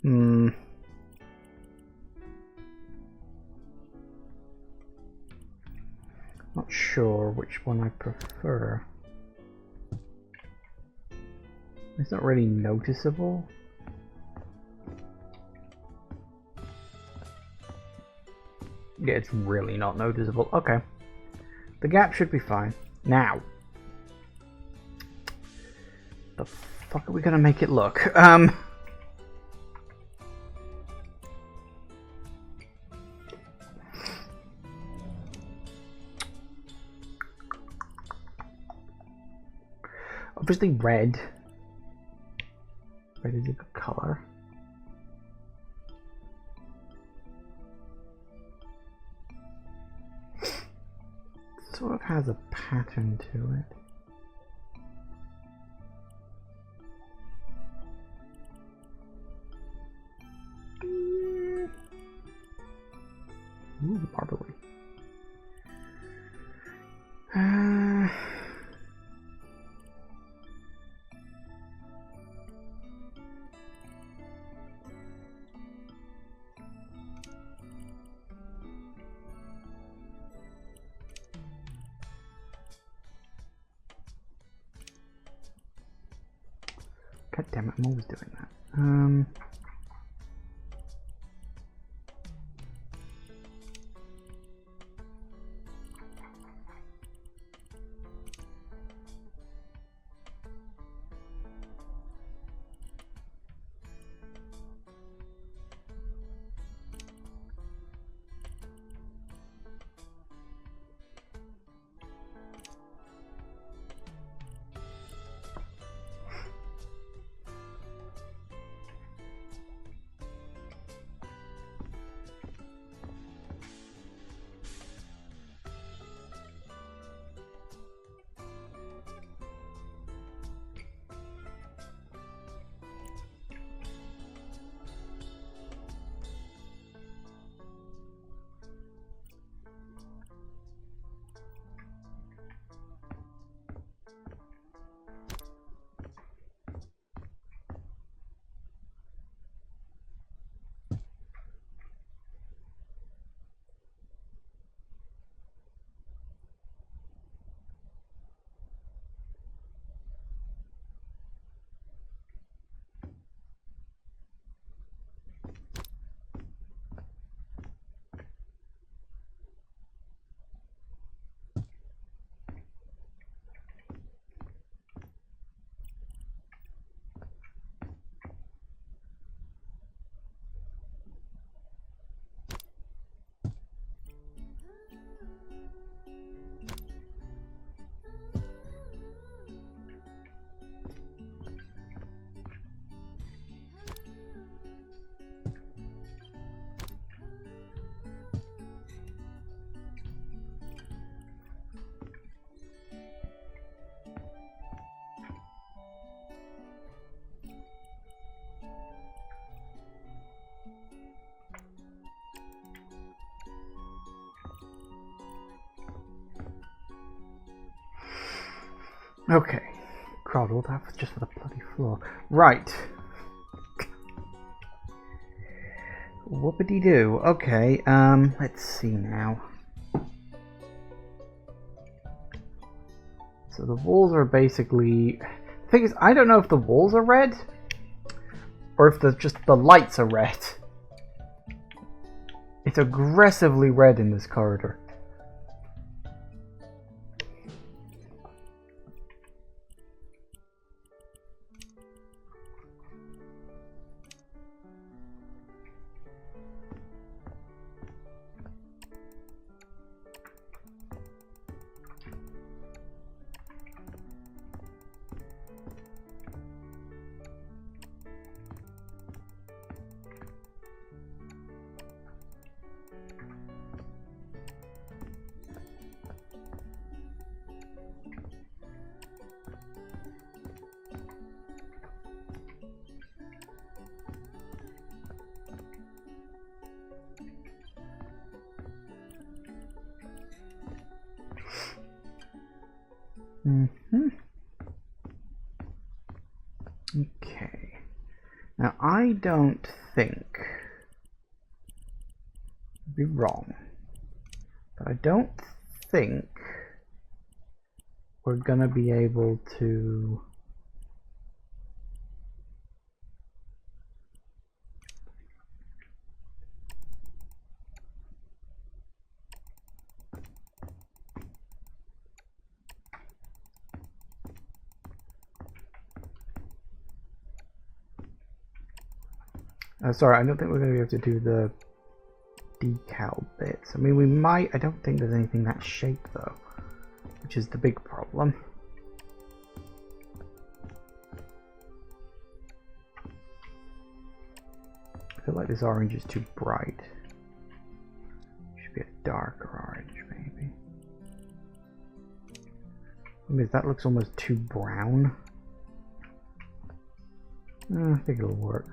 Not sure which one I prefer. It's not really noticeable. Yeah, it's really not noticeable. Okay. The gap should be fine. Now. The fuck are we gonna make it look? Obviously red. Red is a good color. Sort of has a pattern to it. Ooh, marbly. God damn it, I'm always doing that. Okay. God, all that was just for the bloody floor. Right. Whoopity-doo. Okay, let's see now. So the walls are basically... The thing is, I don't know if the walls are red, or if just the lights are red. It's aggressively red in this corridor. Okay. Now I don't think, I'd be wrong, but I don't think we're gonna be able to sorry, I don't think we're going to be able to do the decal bits. I mean, we might. I don't think there's anything that shape though, which is the big problem. I feel like this orange is too bright. Should be a darker orange, maybe. I mean, that looks almost too brown. I think it'll work.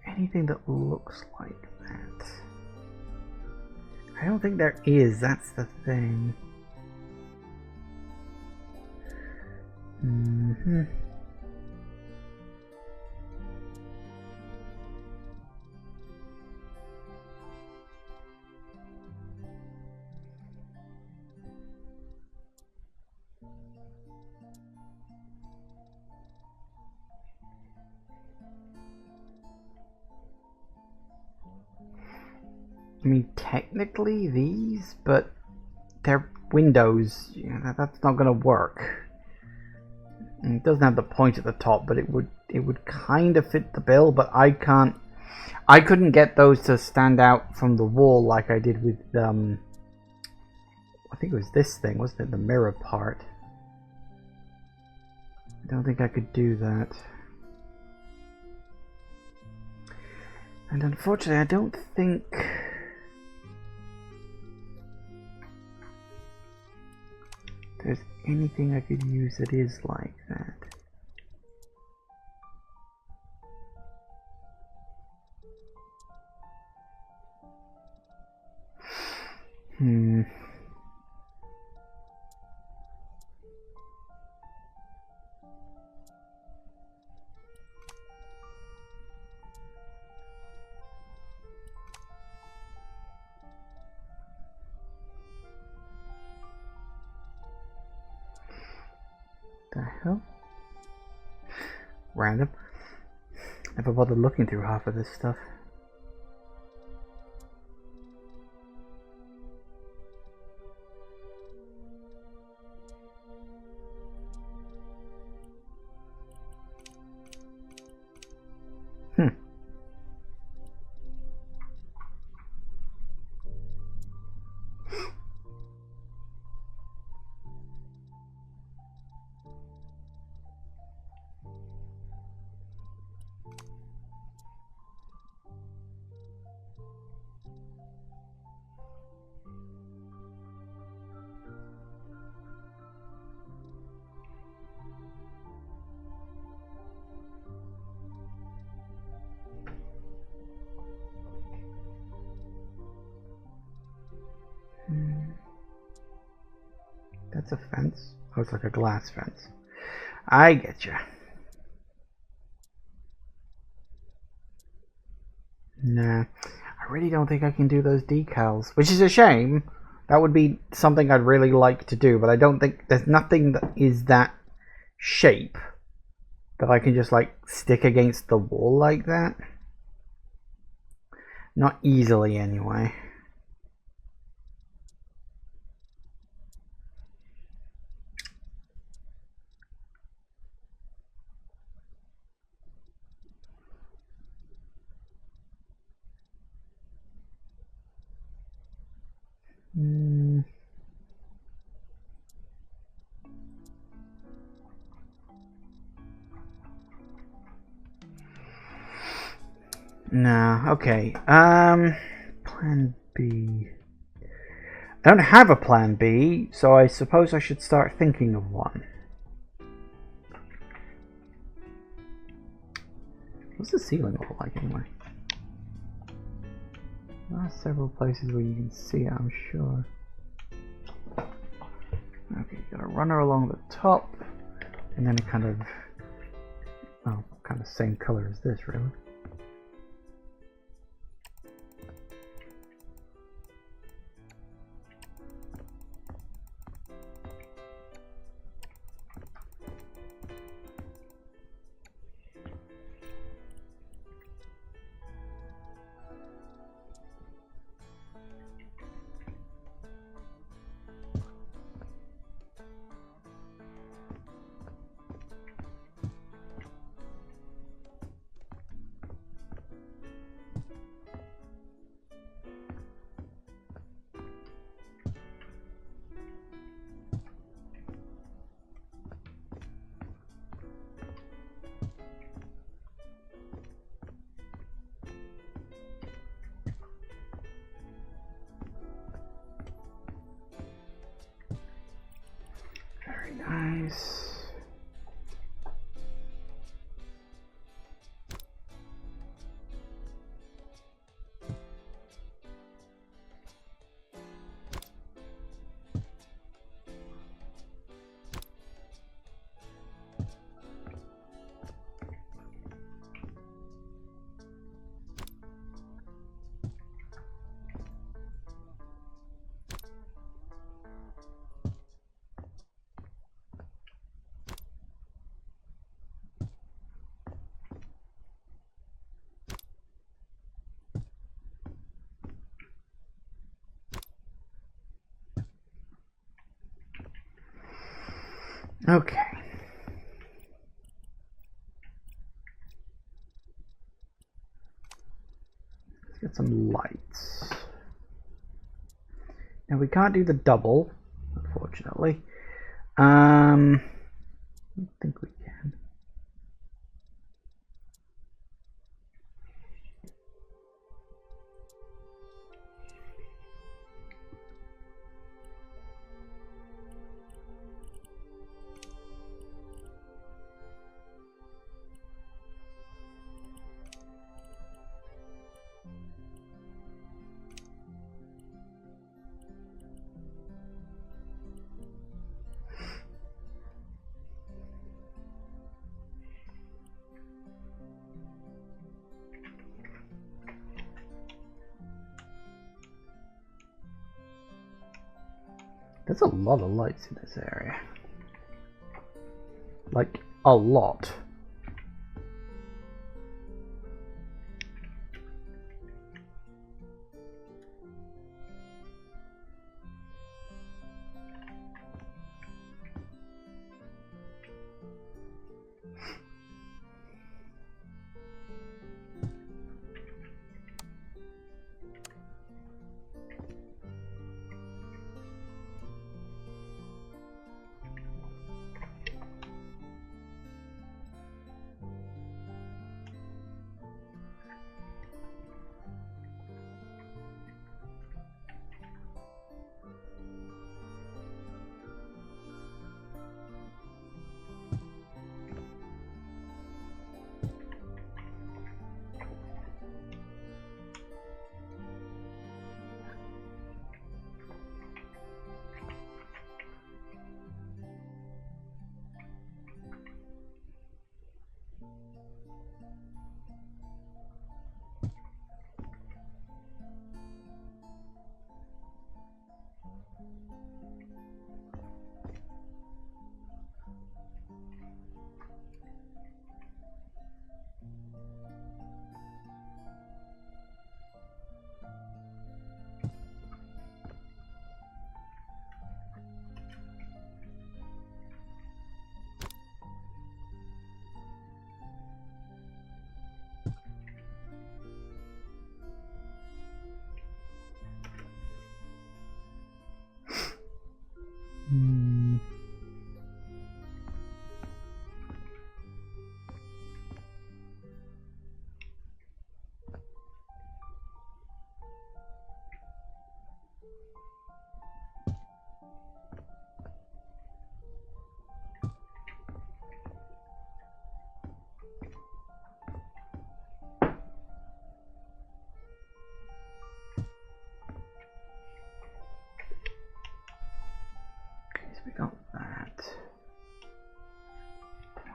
Anything that looks like that? I don't think there is, that's the thing. I mean, technically these, but they're windows. Yeah, that's not going to work. And it doesn't have the point at the top, but it would kind of fit the bill. But I couldn't get those to stand out from the wall like I did with I think it was this thing, wasn't it? The mirror part. I don't think I could do that. And unfortunately, I don't think there's anything I could use that is like that. The hell? Random. Never bothered looking through half of this stuff. That's a fence? Oh, it's like a glass fence. I get you. Nah, I really don't think I can do those decals, which is a shame. That would be something I'd really like to do, but I don't think there's nothing that is that shape that I can just like stick against the wall like that. Not easily, anyway. Nah, okay. Plan B. I don't have a plan B, so I suppose I should start thinking of one. What's the ceiling look like anyway? There are several places where you can see it, I'm sure. Okay, you got a runner along the top, and then a kind of, well, kind of same color as this, really. Very nice. Okay. Let's get some lights. Now we can't do the double, unfortunately. I don't think we can. There's a lot of lights in this area. Like, a lot.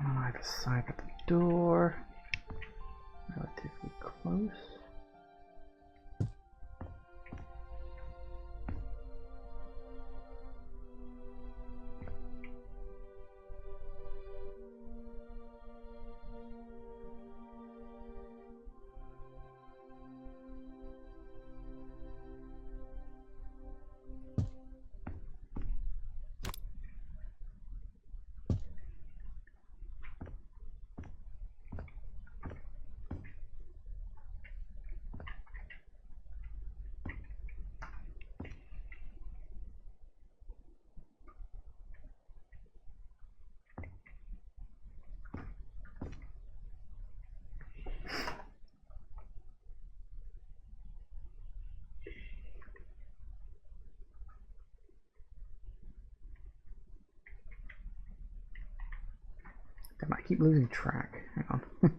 One on either side of the door. Relatively close. Damn, I keep losing track. Hang on.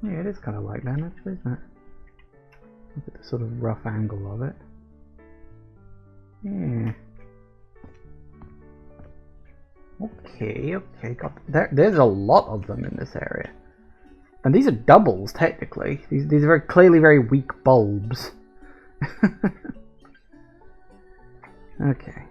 Yeah, it is kind of like that actually, isn't it? Look at the sort of rough angle of it. Yeah. Okay, there's a lot of them in this area. And these are doubles, technically. These are very clearly very weak bulbs. Okay,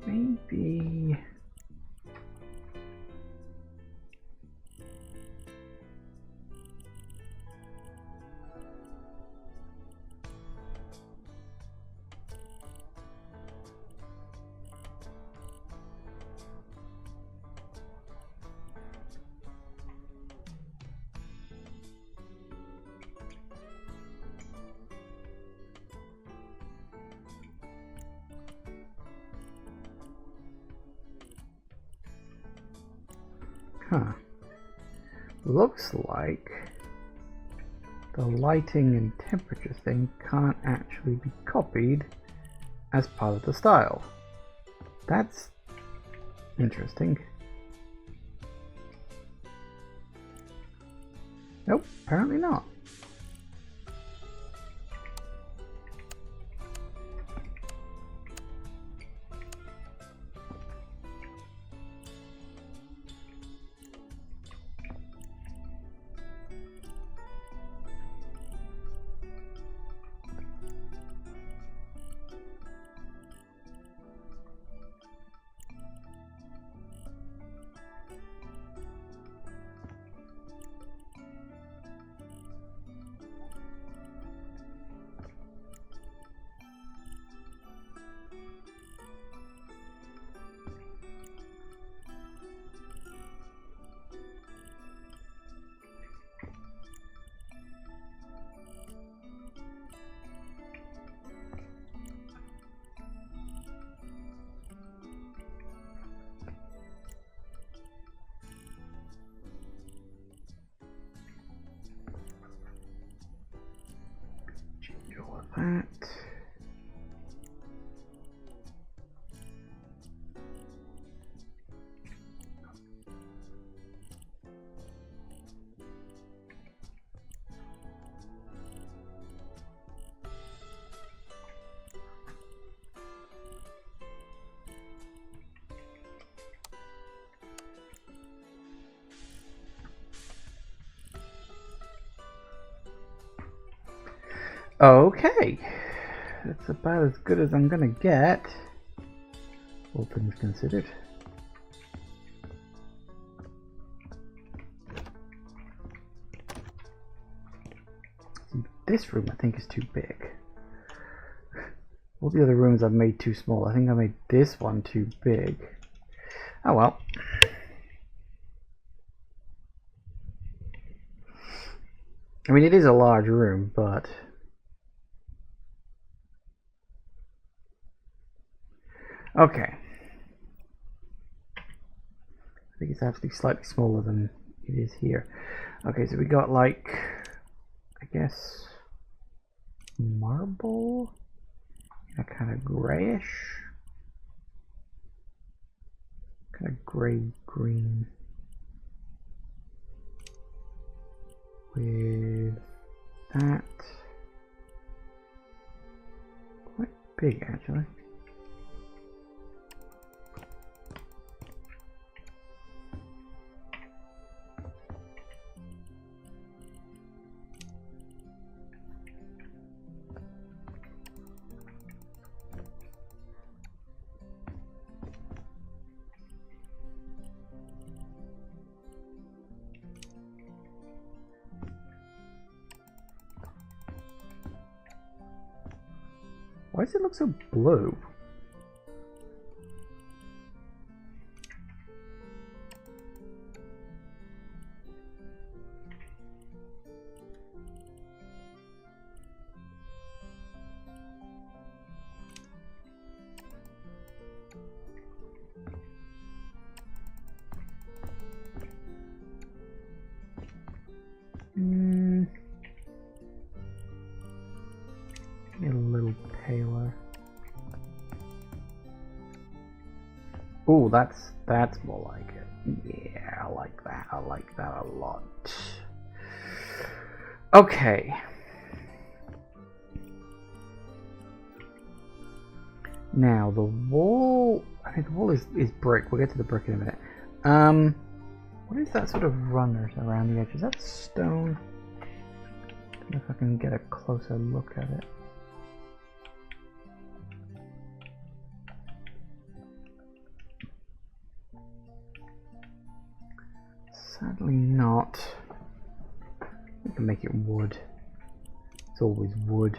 maybe... Huh. Looks like the lighting and temperature thing can't actually be copied as part of the style. That's Interesting. Nope, apparently not. That. Okay, that's about as good as I'm gonna get, all things considered. This room I think is too big. All the other rooms I've made too small. I think I made this one too big. Oh well. I mean, it is a large room, but okay. I think it's actually slightly smaller than it is here. Okay, so we got like, I guess, marble, a kind of grayish, kind of gray green with that. Quite big actually. Why does it look so blue? A little paler. Oh, that's more like it. Yeah, I like that. I like that a lot. Okay. Now the wall. I think the wall is brick. We'll get to the brick in a minute. What is that sort of runner around the edge? Is that stone? I don't know if I can get a closer look at it. Sadly not. We can make it wood. It's always wood.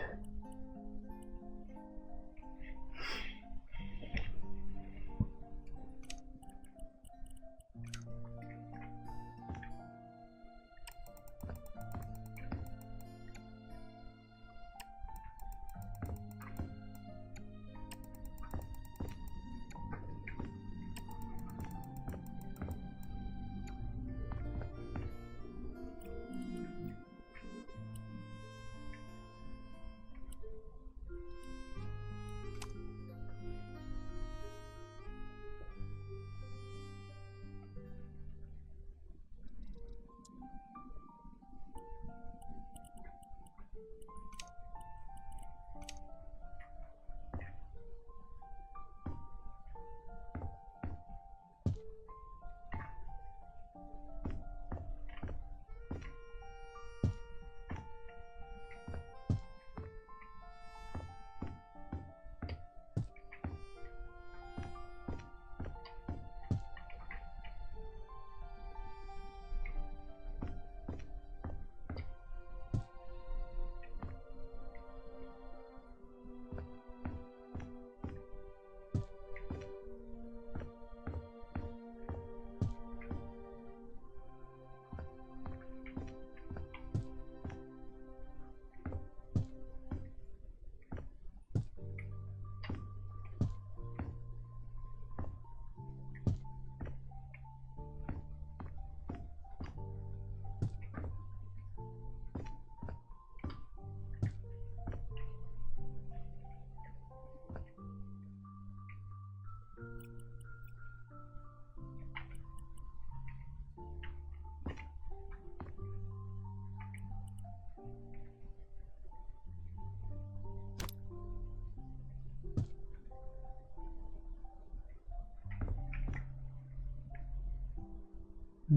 Okay,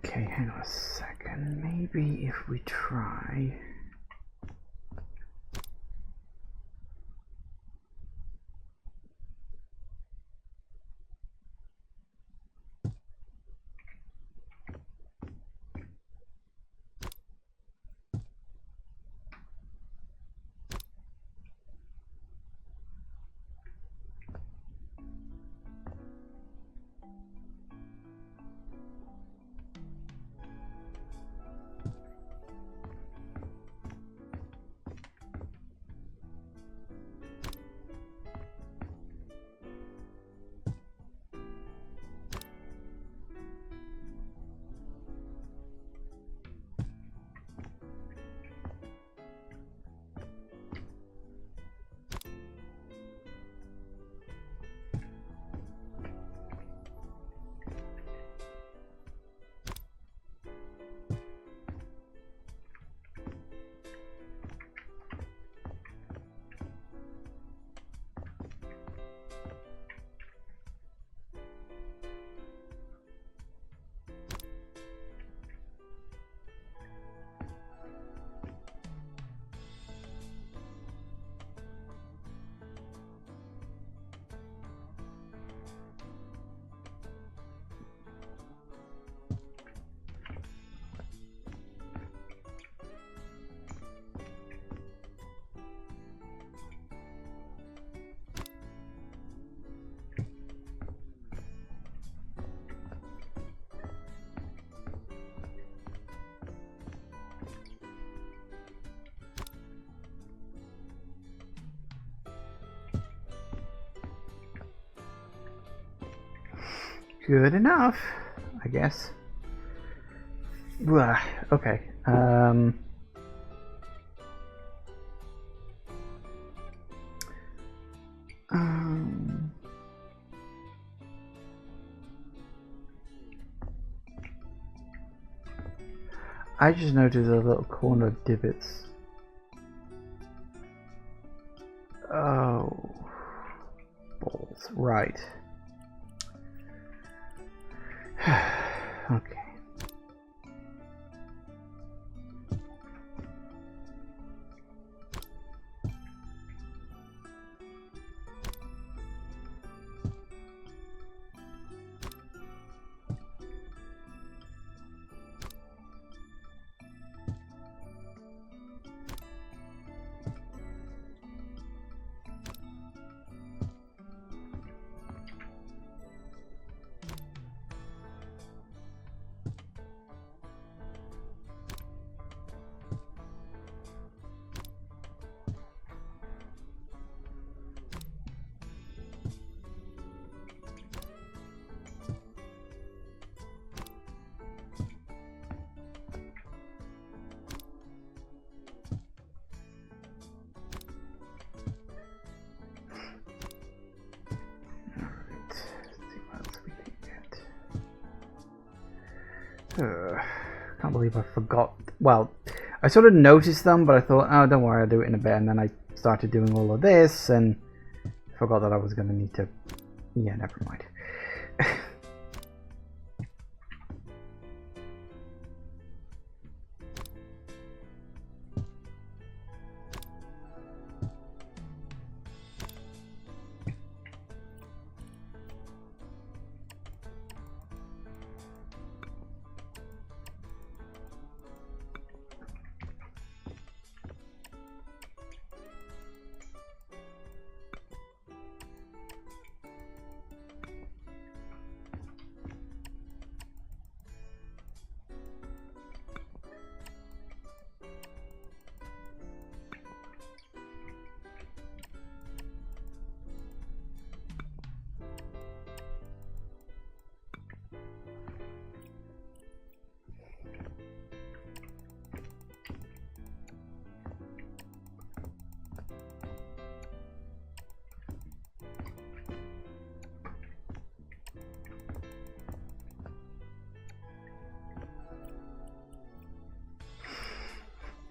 hang on a second. Maybe if we try... Good enough, I guess. Blah, okay. I just noticed a little corner of divots. Oh, balls. Right. Okay. Can't believe I forgot. Well, I sort of noticed them, but I thought, oh, don't worry, I'll do it in a bit. And then I started doing all of this and forgot that I was going to need to... Yeah, never mind.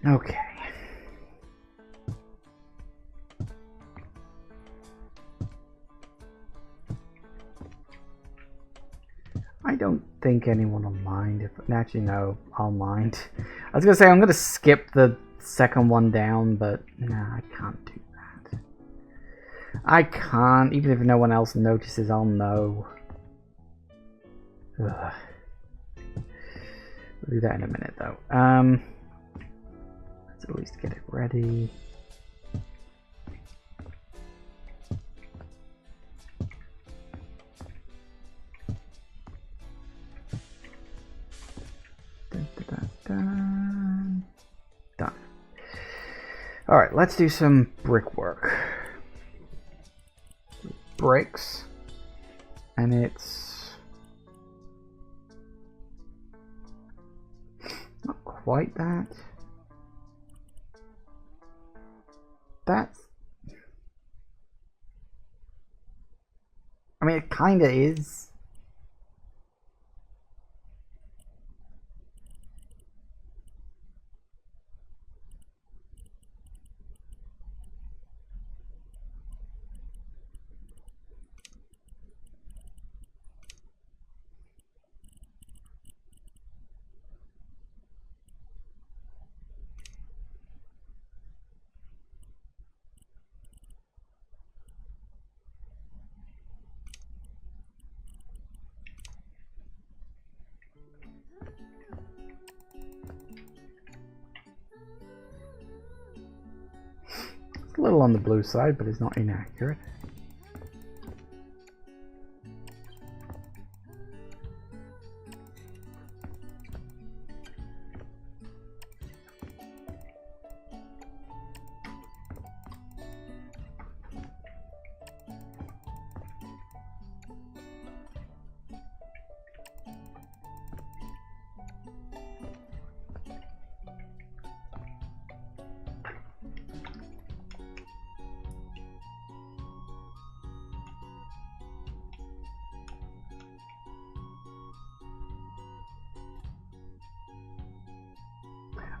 Okay. I don't think anyone will mind if... Actually, no, I'll mind. I was gonna say I'm gonna skip the second one down, but nah, I can't do that. I can't. Even if no one else notices, I'll know. Ugh. We'll do that in a minute, though. Let's at least get it ready. Dun, dun, dun, dun. Done. Alright, let's do some brickwork. Bricks. And it's... not quite that. That's... I mean, it kinda is. A little on the blue side, but it's not inaccurate.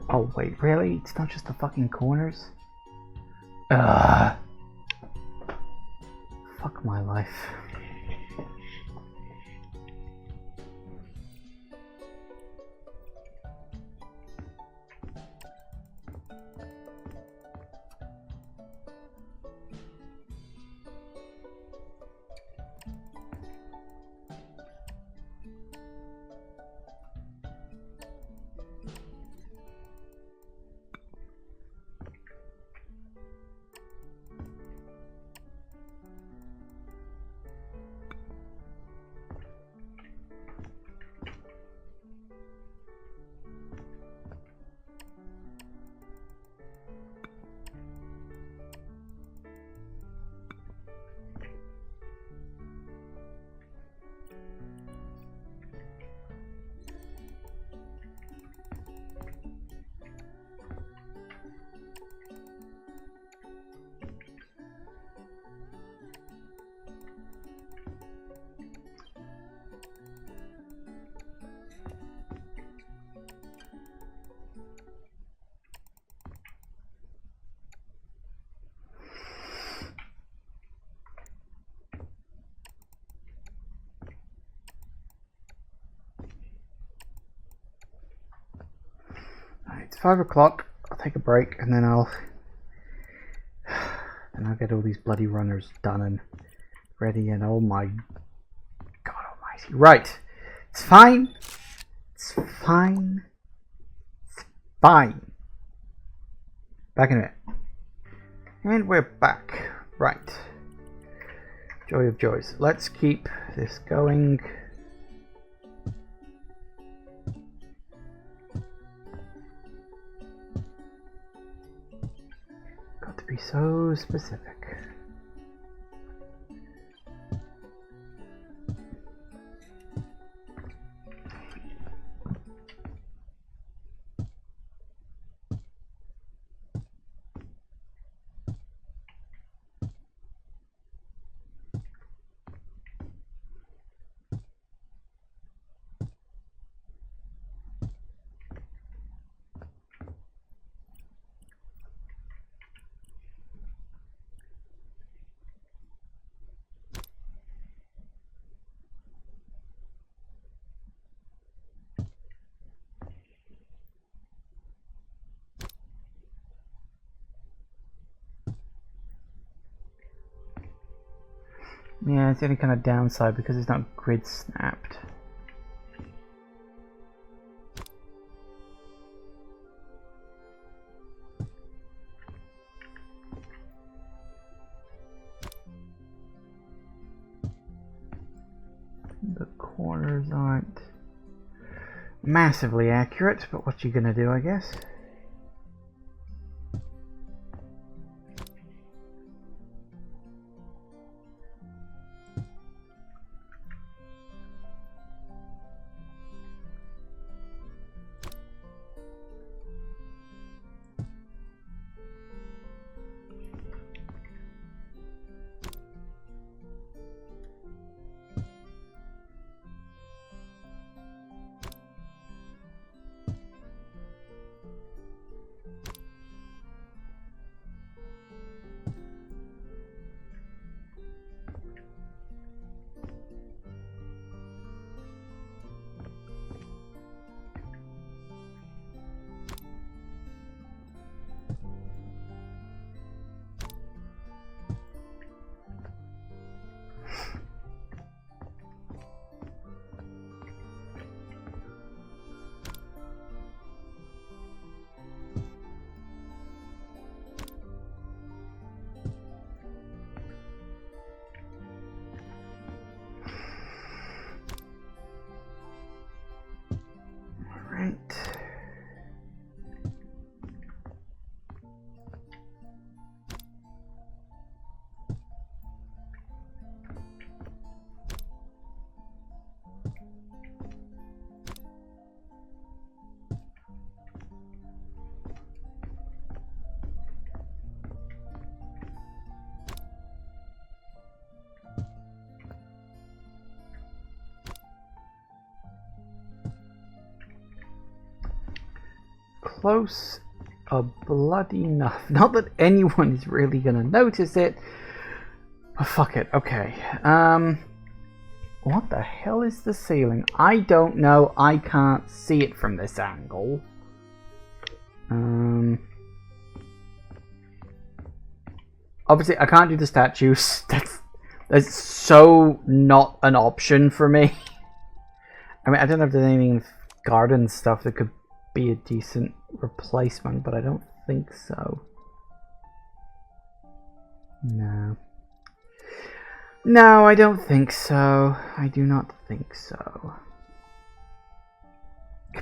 Oh wait, really? It's not just the fucking corners? Ugh. Fuck my life. It's 5 o'clock. I'll take a break and then I'll get all these bloody runners done and ready. And oh my God Almighty! Right, it's fine. It's fine. It's fine. Back in a minute. And we're back. Right. Joy of joys. Let's keep this going. Got to be so specific. Yeah, it's the only kind of downside because it's not grid snapped. The corners aren't massively accurate, but what you gonna do, I guess? Right. Close a bloody enough. Not that anyone is really gonna notice it. But fuck it. Okay. What the hell is the ceiling? I don't know. I can't see it from this angle. Obviously, I can't do the statues. That's so not an option for me. I mean, I don't know if there's anything garden stuff that could be a decent replacement, but I don't think so. No. No, I don't think so. I do not think so.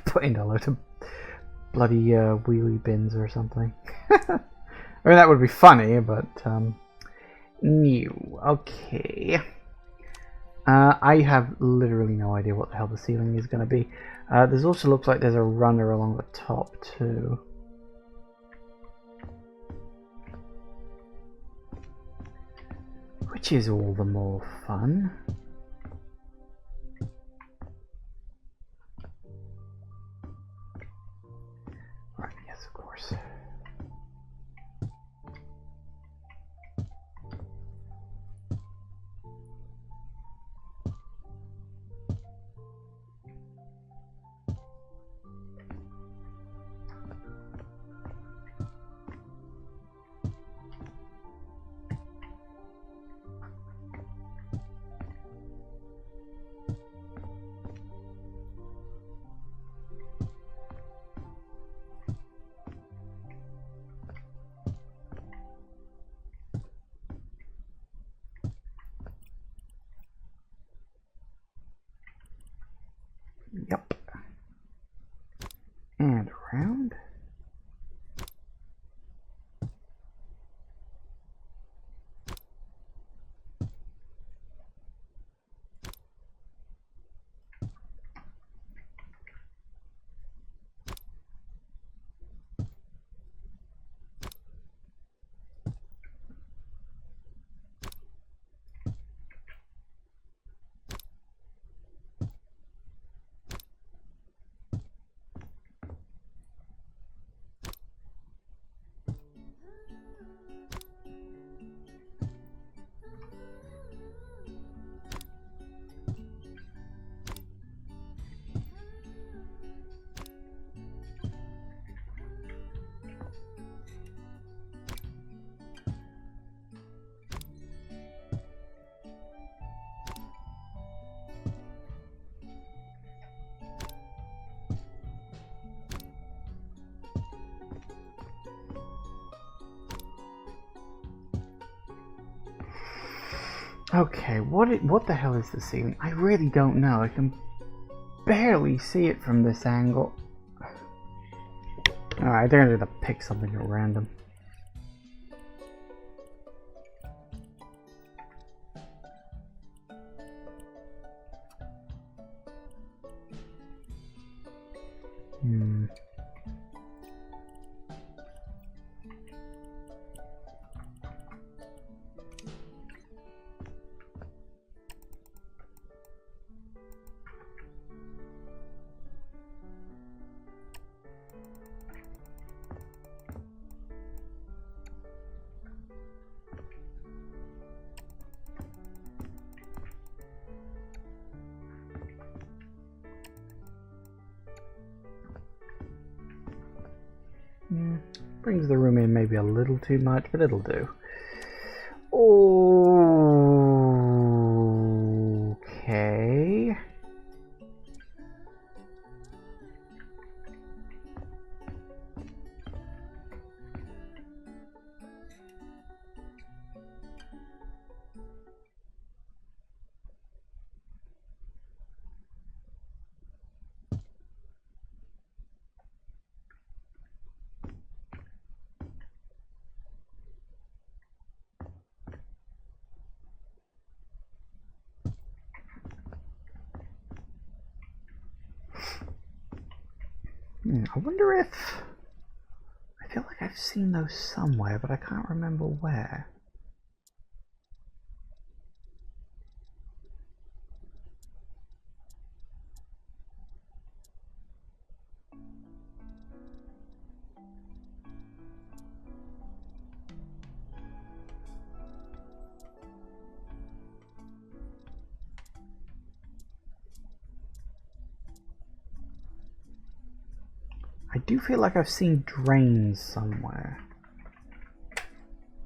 Put in a load of bloody wheelie bins or something. I mean, that would be funny, but new. Okay. I have literally no idea what the hell the ceiling is going to be. There's also looks like there's a runner along the top too. Which is all the more fun. Right, yes, of course. Okay, what the hell is the ceiling? I really don't know. I can barely see it from this angle. Alright, they're gonna pick something at random. Brings the room in maybe a little too much, but it'll do. Okay. I wonder if... I feel like I've seen those somewhere, but I can't remember where. I do feel like I've seen drains somewhere.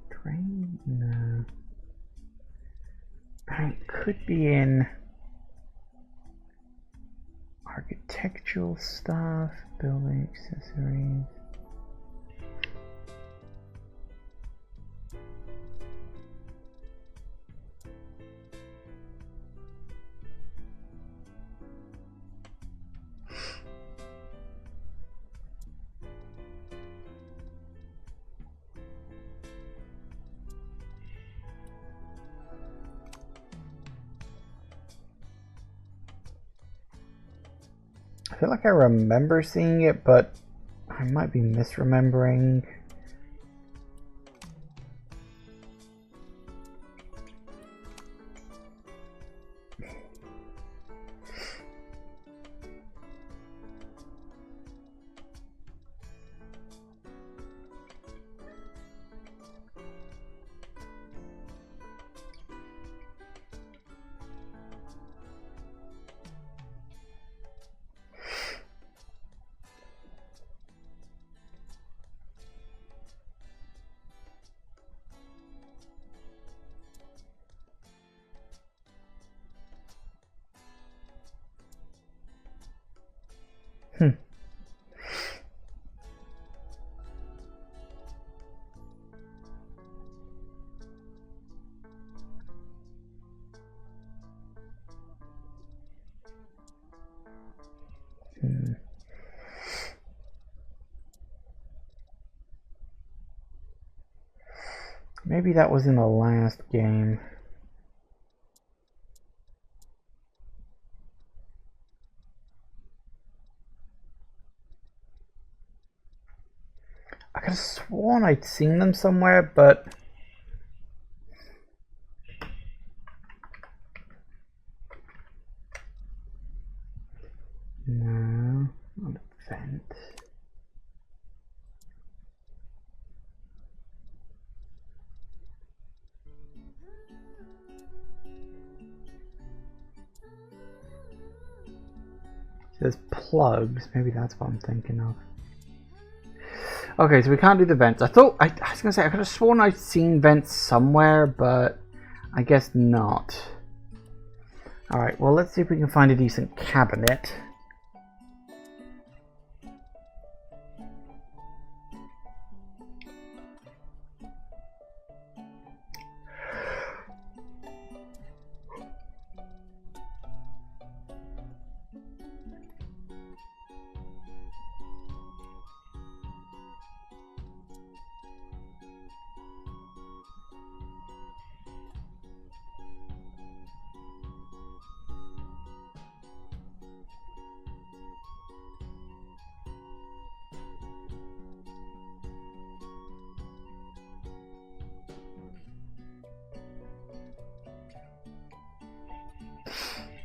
Drain? No. It could be in architectural stuff, building accessories. I feel like I remember seeing it, but I might be misremembering. Maybe that was in the last game. I could have sworn I'd seen them somewhere, but... No, not a vent. There's plugs, maybe that's what I'm thinking of. Okay, so we can't do the vents. I was gonna say, I could have sworn I'd seen vents somewhere, but I guess not. Alright, well, let's see if we can find a decent cabinet.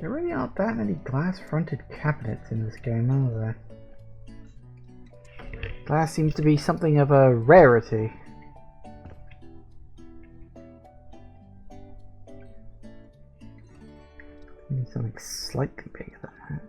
There really aren't that many glass-fronted cabinets in this game, are there? Glass seems to be something of a rarity. Maybe something slightly bigger than that.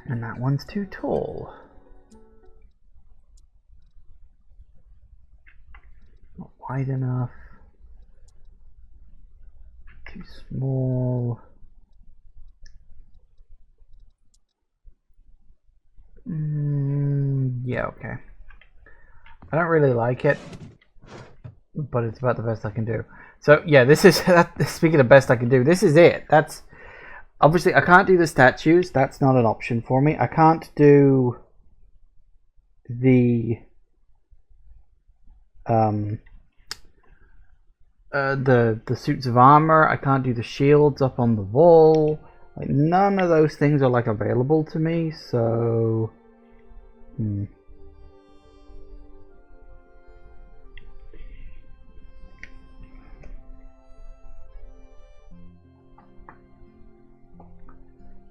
And that one's too tall. Not wide enough. Too small. Yeah, okay. I don't really like it, but it's about the best I can do. So yeah, this is speaking of best I can do. This is it. That's obviously I can't do the statues. That's not an option for me. I can't do the suits of armor. I can't do the shields up on the wall. Like none of those things are like available to me. So.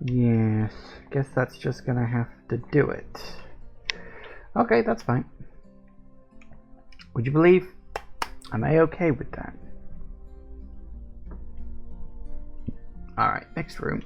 Yes, guess that's just gonna have to do it. Okay, that's fine. Would you believe I'm A-okay with that? Alright, next room.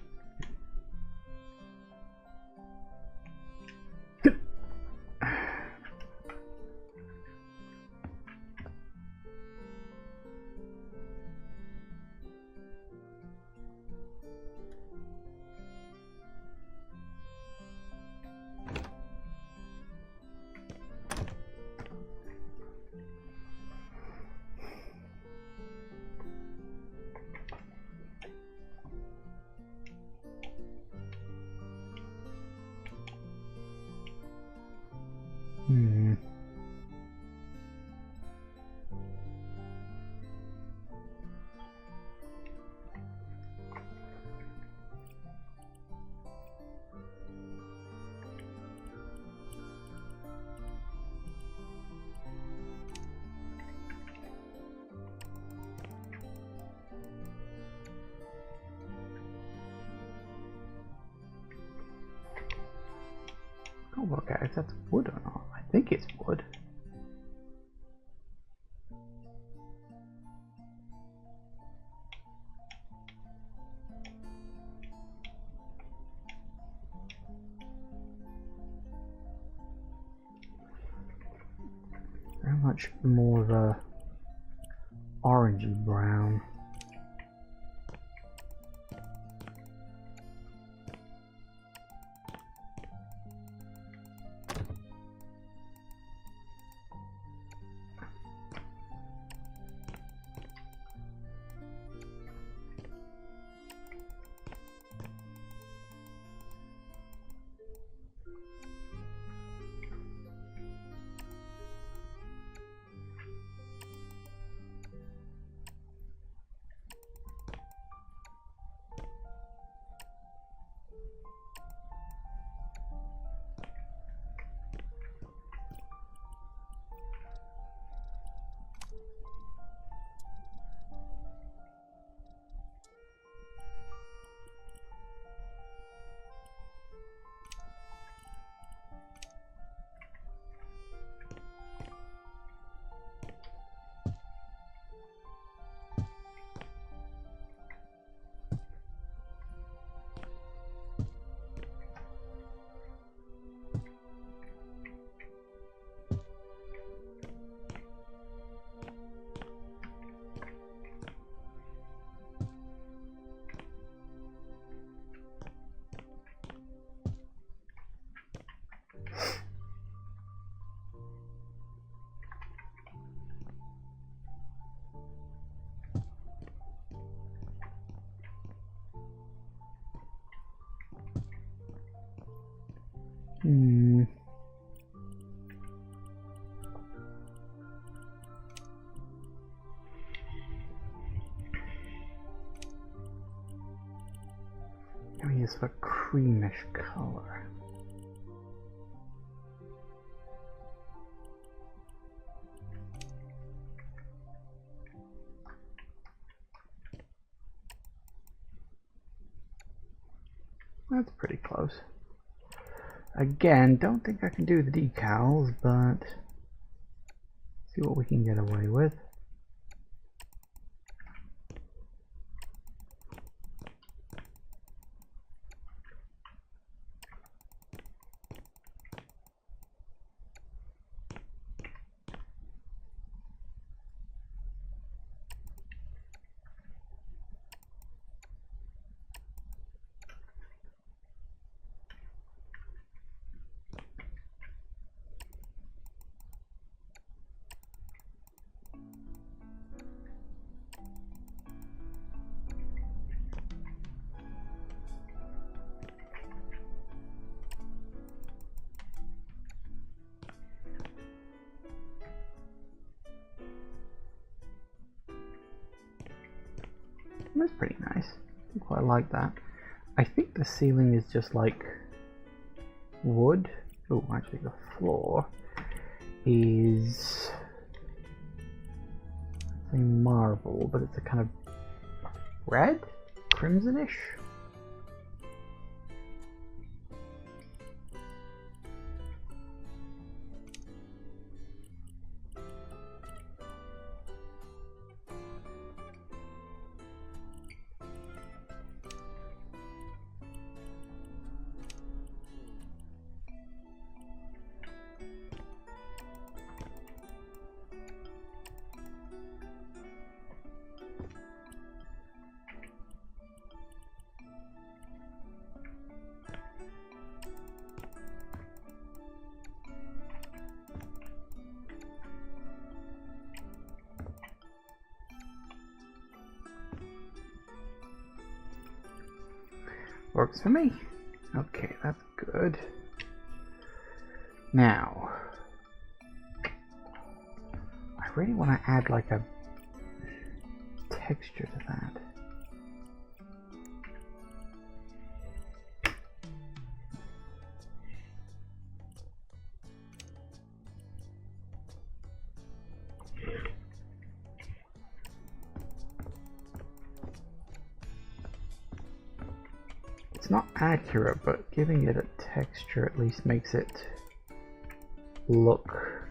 I'll work out if that's wood or not. I think it's wood. Very much more of a orangey brown. of a creamish color. That's pretty close. Again, don't think I can do the decals, but see what we can get away with. That's pretty nice. I quite like that. I think the ceiling is just like wood. Oh, actually the floor is a marble, but it's a kind of red? Crimsonish? Works for me. Okay, that's good. Now, I really want to add like a texture to that. It's not accurate, but giving it a texture at least makes it look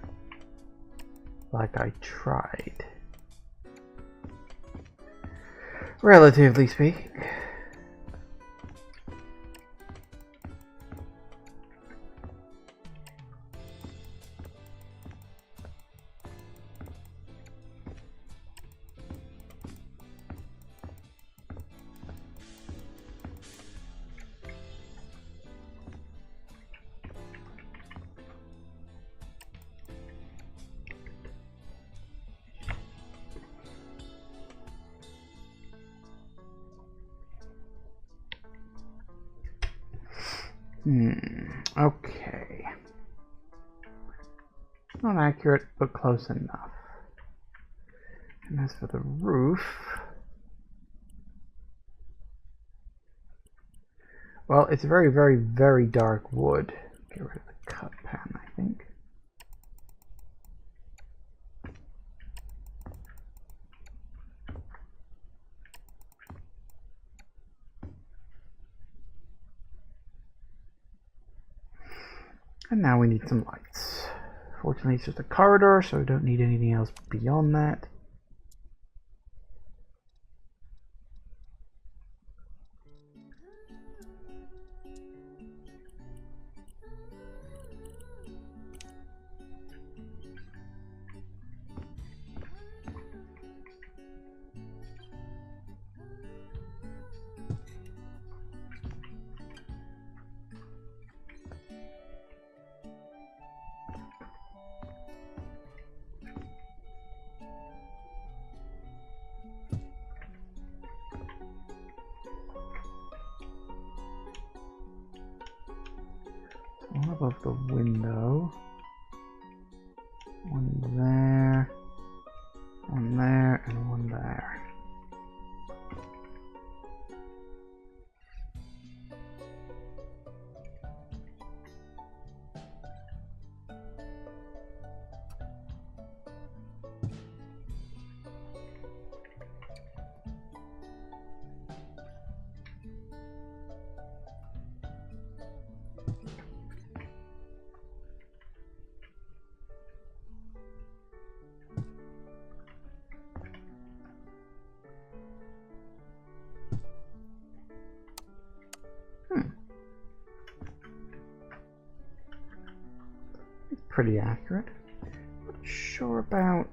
like I tried. Relatively speaking. Okay. Not accurate, but close enough. And as for the roof, well, it's very, very, very dark wood. Get rid of the cut pen, I think. And now we need some lights. Fortunately, it's just a corridor, so we don't need anything else beyond that. One above the window, one there, and one there. Pretty accurate. Not sure about...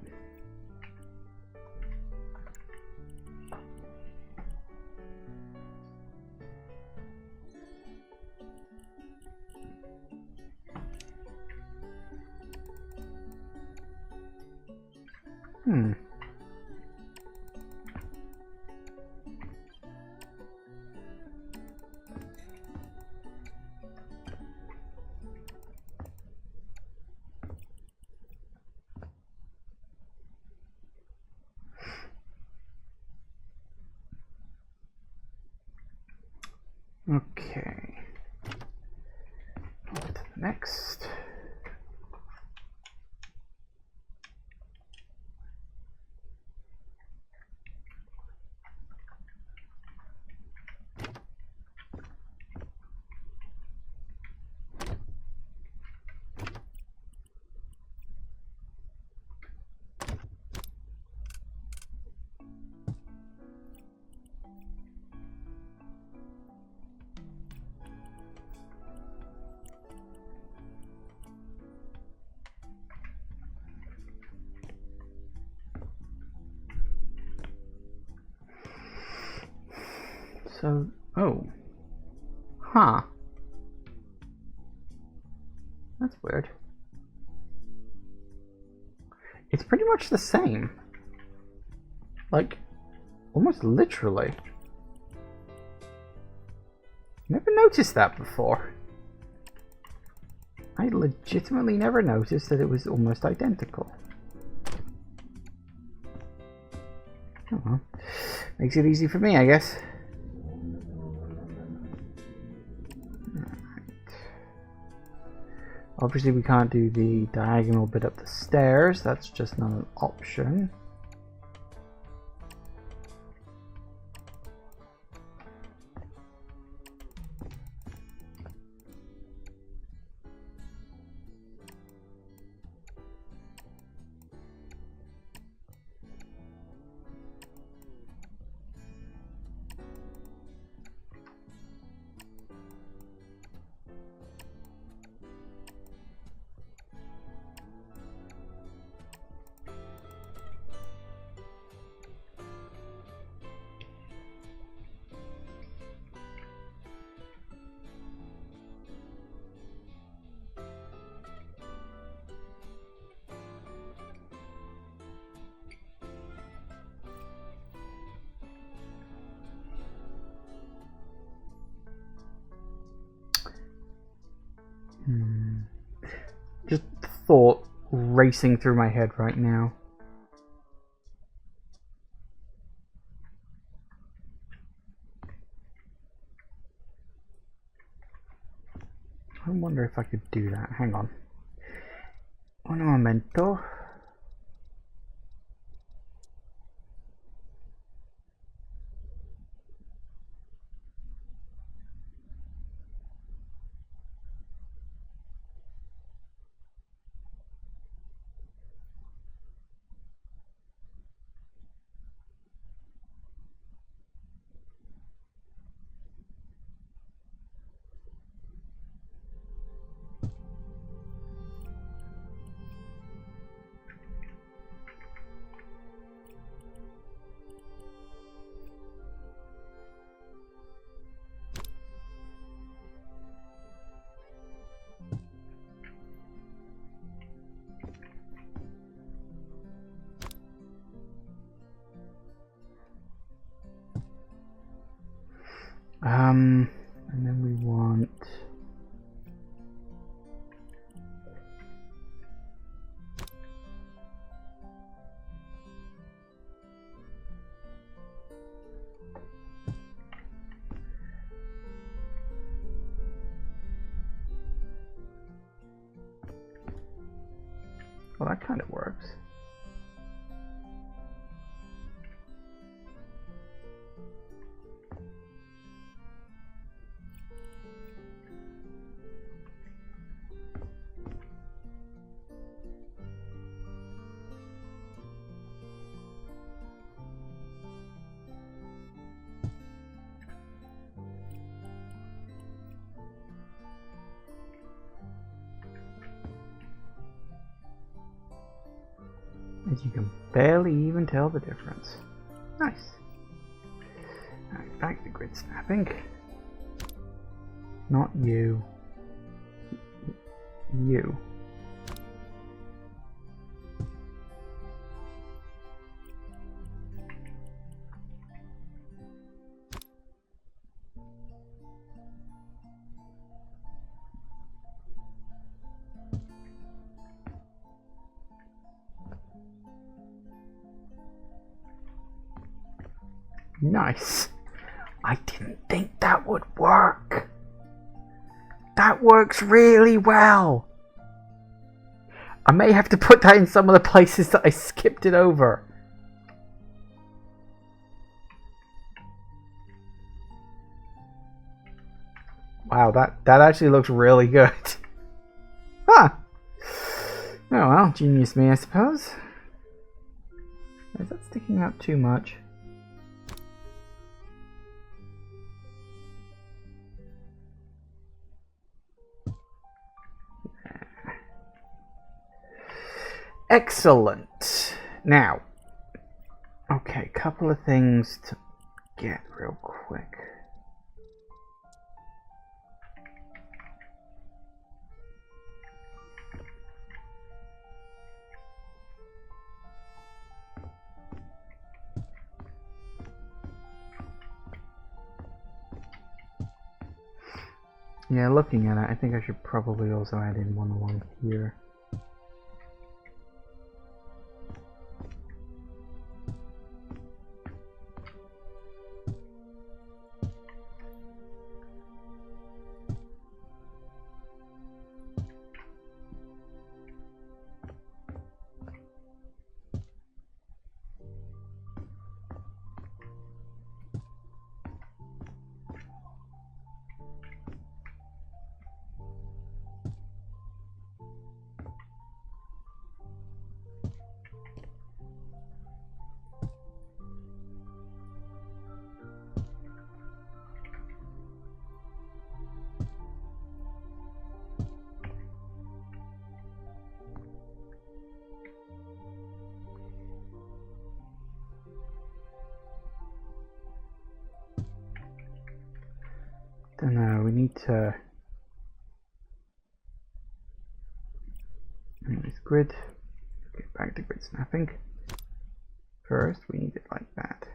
Okay. On to the next. So, oh. Huh. That's weird. It's pretty much the same. Like, almost literally. Never noticed that before. I legitimately never noticed that it was almost identical. Oh well. Makes it easy for me, I guess. Obviously we can't do the diagonal bit up the stairs, that's just not an option. Just thought racing through my head right now. I wonder if I could do that. Hang on. Un momento. And then we want well, that kind of works. as you can barely even tell the difference. Nice. Alright, back to grid snapping. Not you. You. Nice. I didn't think that would work. That works really well. I may have to put that in some of the places that I skipped it over. Wow, that actually looks really good. Huh. Oh well, genius me, I suppose. Is that sticking out too much? Excellent. Now, okay, couple of things to get real quick. Yeah, looking at it, I think I should probably also add in one along here. Don't know, we need to... Anyways, grid. Get back to grid snapping. First, we need it like that.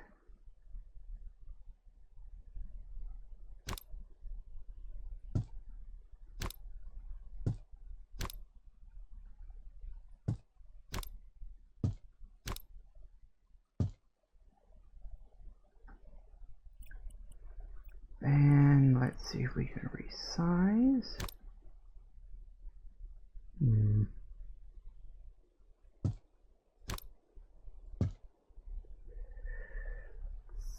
And let's see if we can resize.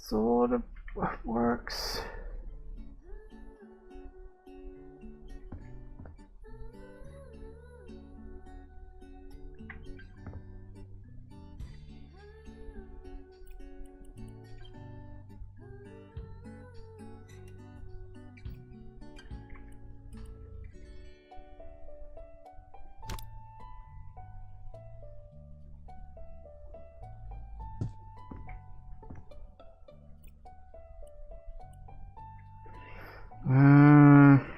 Sort of works.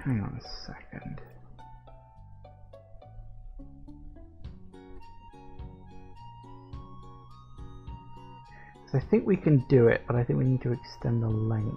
Hang on a second. So I think we can do it, but I think we need to extend the length.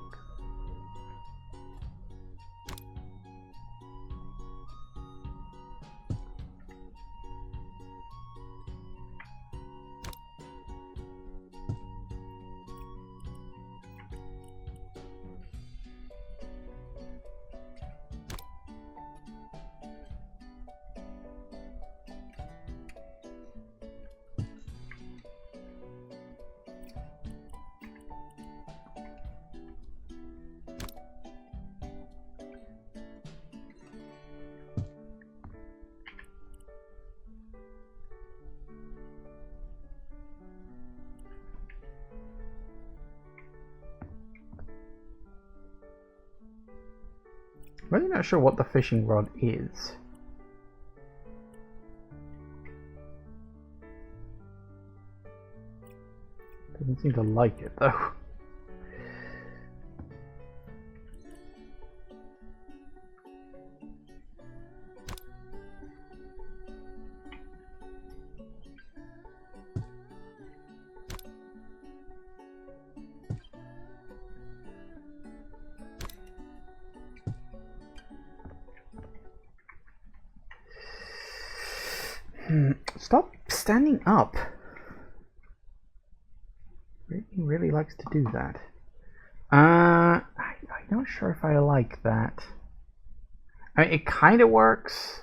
I'm really not sure what the fishing rod is. Doesn't seem to like it though. Stop standing up. Really likes to do that. I'm not sure if I like that. I mean, it kind of works.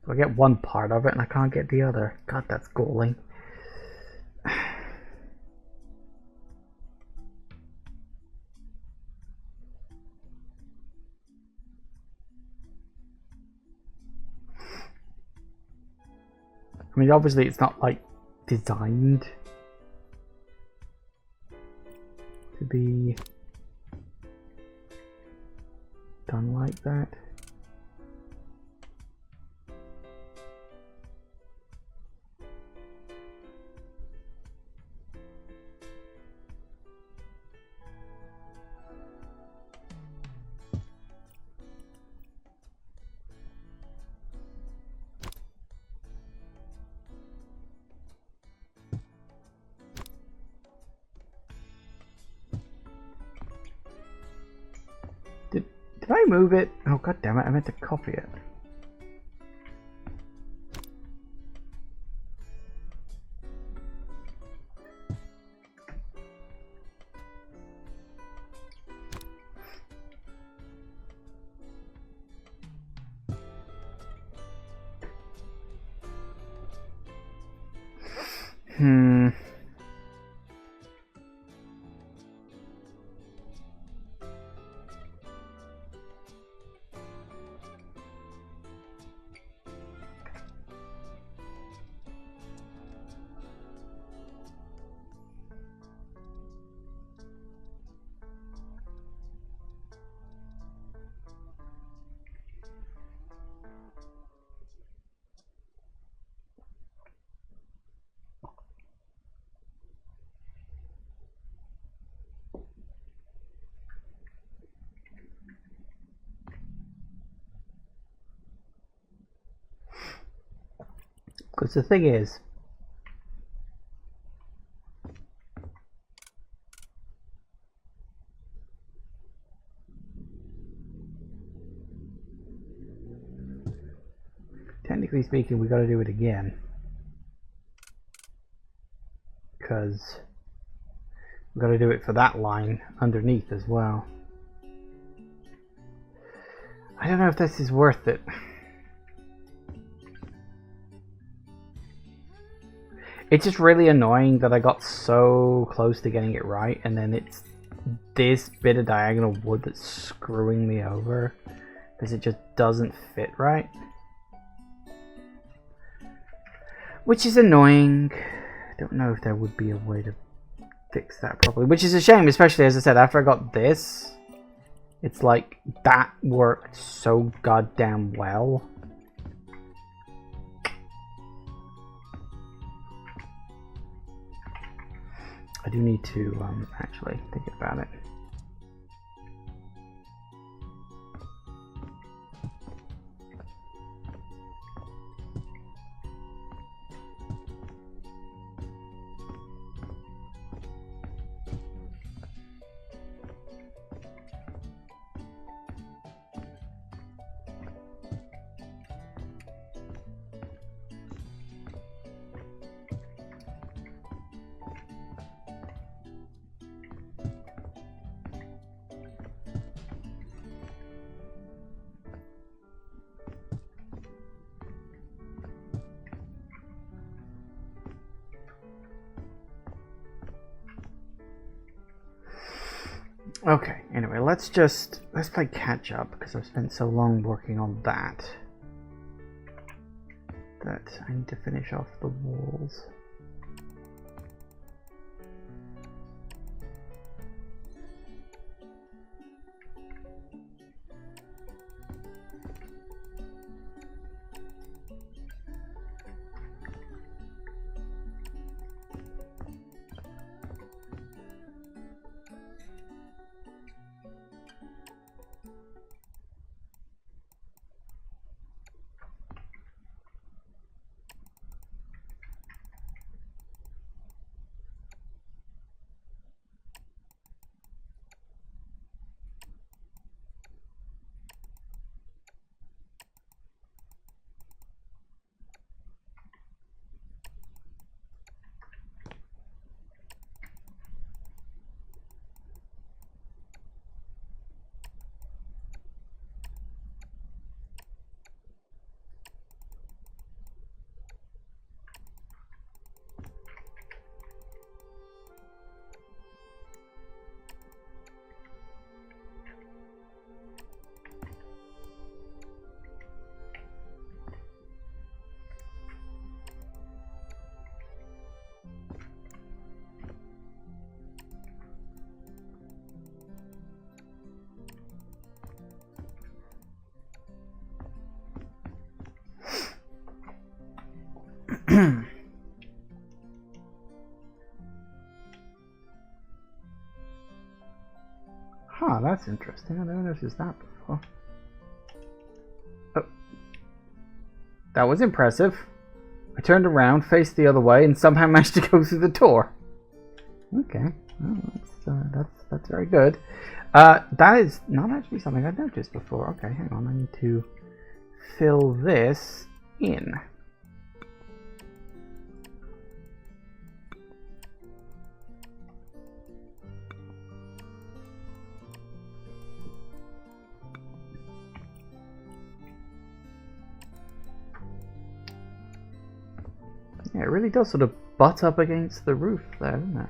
I get one part of it and I can't get the other. God, that's galling. I mean, obviously it's not like designed to be done like that. Did I move it? Oh, god damn it, I meant to copy it. Because the thing is, technically speaking, we got to do it again. Because we got to do it for that line underneath as well. I don't know if this is worth it. It's just really annoying that I got so close to getting it right, and then it's this bit of diagonal wood that's screwing me over because it just doesn't fit right. Which is annoying. I don't know if there would be a way to fix that properly, which is a shame, especially as I said, after I got this, it's like that worked so goddamn well. I do need to actually think about it. Okay, anyway, let's play catch up because I've spent so long working on that I need to finish off the walls. Huh, that's interesting. I never noticed that before. Oh. That was impressive. I turned around, faced the other way, and somehow managed to go through the door. Okay, well, that's very good. That is not actually something I'd noticed before. Okay, hang on. I need to fill this in. Yeah, it really does sort of butt up against the roof there, doesn't it?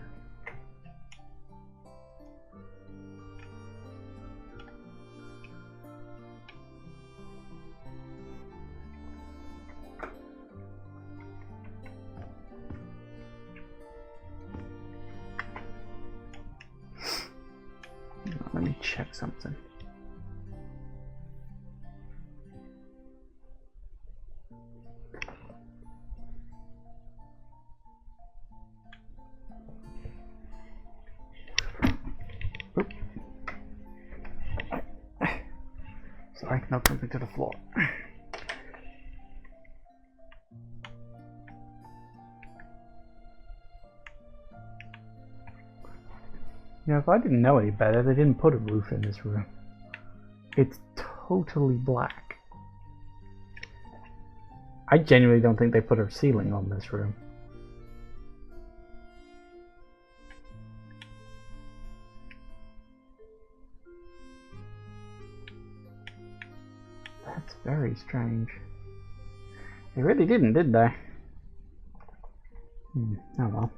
Let me check something. Sorry, knocked something to the floor. You know, if I didn't know any better, they didn't put a roof in this room. It's totally black. I genuinely don't think they put a ceiling on this room. That's very strange. They really didn't, did they? Oh well.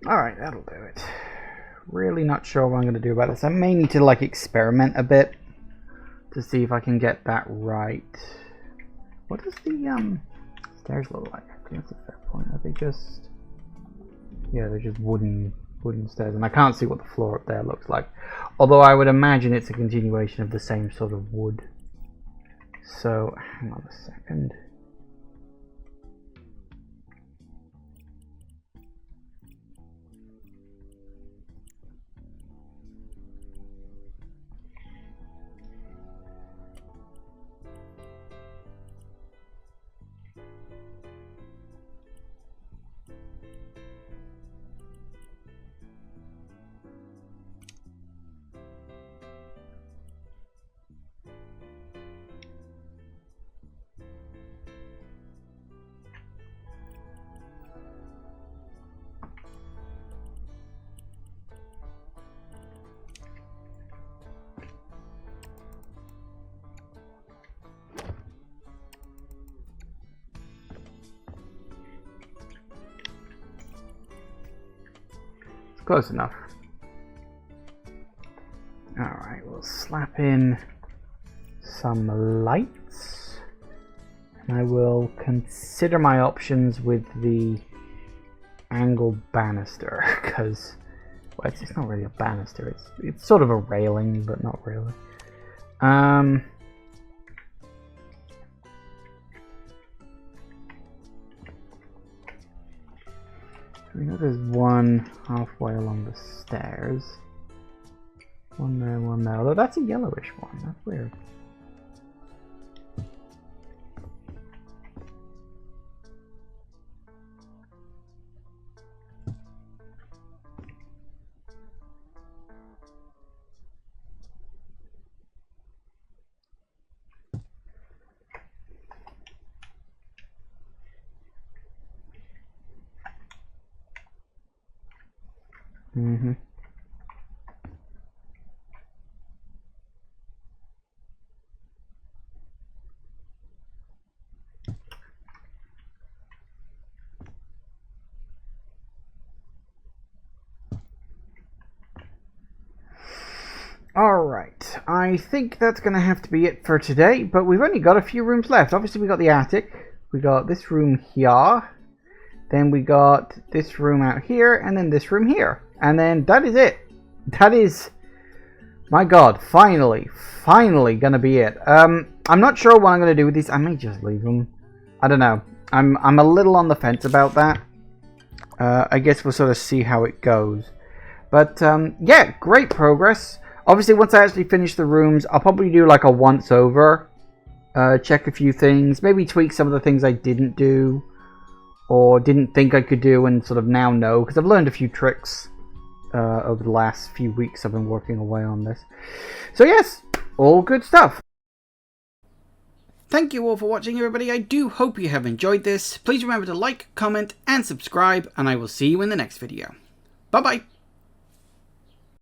Alright, that'll do it. Really not sure what I'm going to do about this. I may need to like experiment a bit to see if I can get that right. What does the stairs look like? I think that's a fair point. Are they just... yeah, they're just wooden stairs, and I can't see what the floor up there looks like. Although I would imagine it's a continuation of the same sort of wood. So, hang on a second. Close enough. Alright, we'll slap in some lights. And I will consider my options with the angled banister, because well, it's not really a banister, it's sort of a railing, but not really. We know there's one halfway along the stairs. One there, one there. Although that's a yellowish one. That's weird. Mm-hmm. Alright, I think that's going to have to be it for today, but we've only got a few rooms left. Obviously we got the attic, we got this room here, then we got this room out here, and then this room here. And then that is it. That is, my god, finally gonna be it. I'm not sure what I'm gonna do with these. I may just leave them. I don't know. I'm a little on the fence about that. I guess we'll sort of see how it goes. But yeah, great progress. Obviously, once I actually finish the rooms, I'll probably do like a once over. Check a few things, maybe tweak some of the things I didn't do or didn't think I could do and sort of now know, because I've learned a few tricks over the last few weeks I've been working away on this. So yes, all good stuff. Thank you all for watching, everybody. I do hope you have enjoyed this. Please remember to like, comment and subscribe, and I will see you in the next video. Bye bye.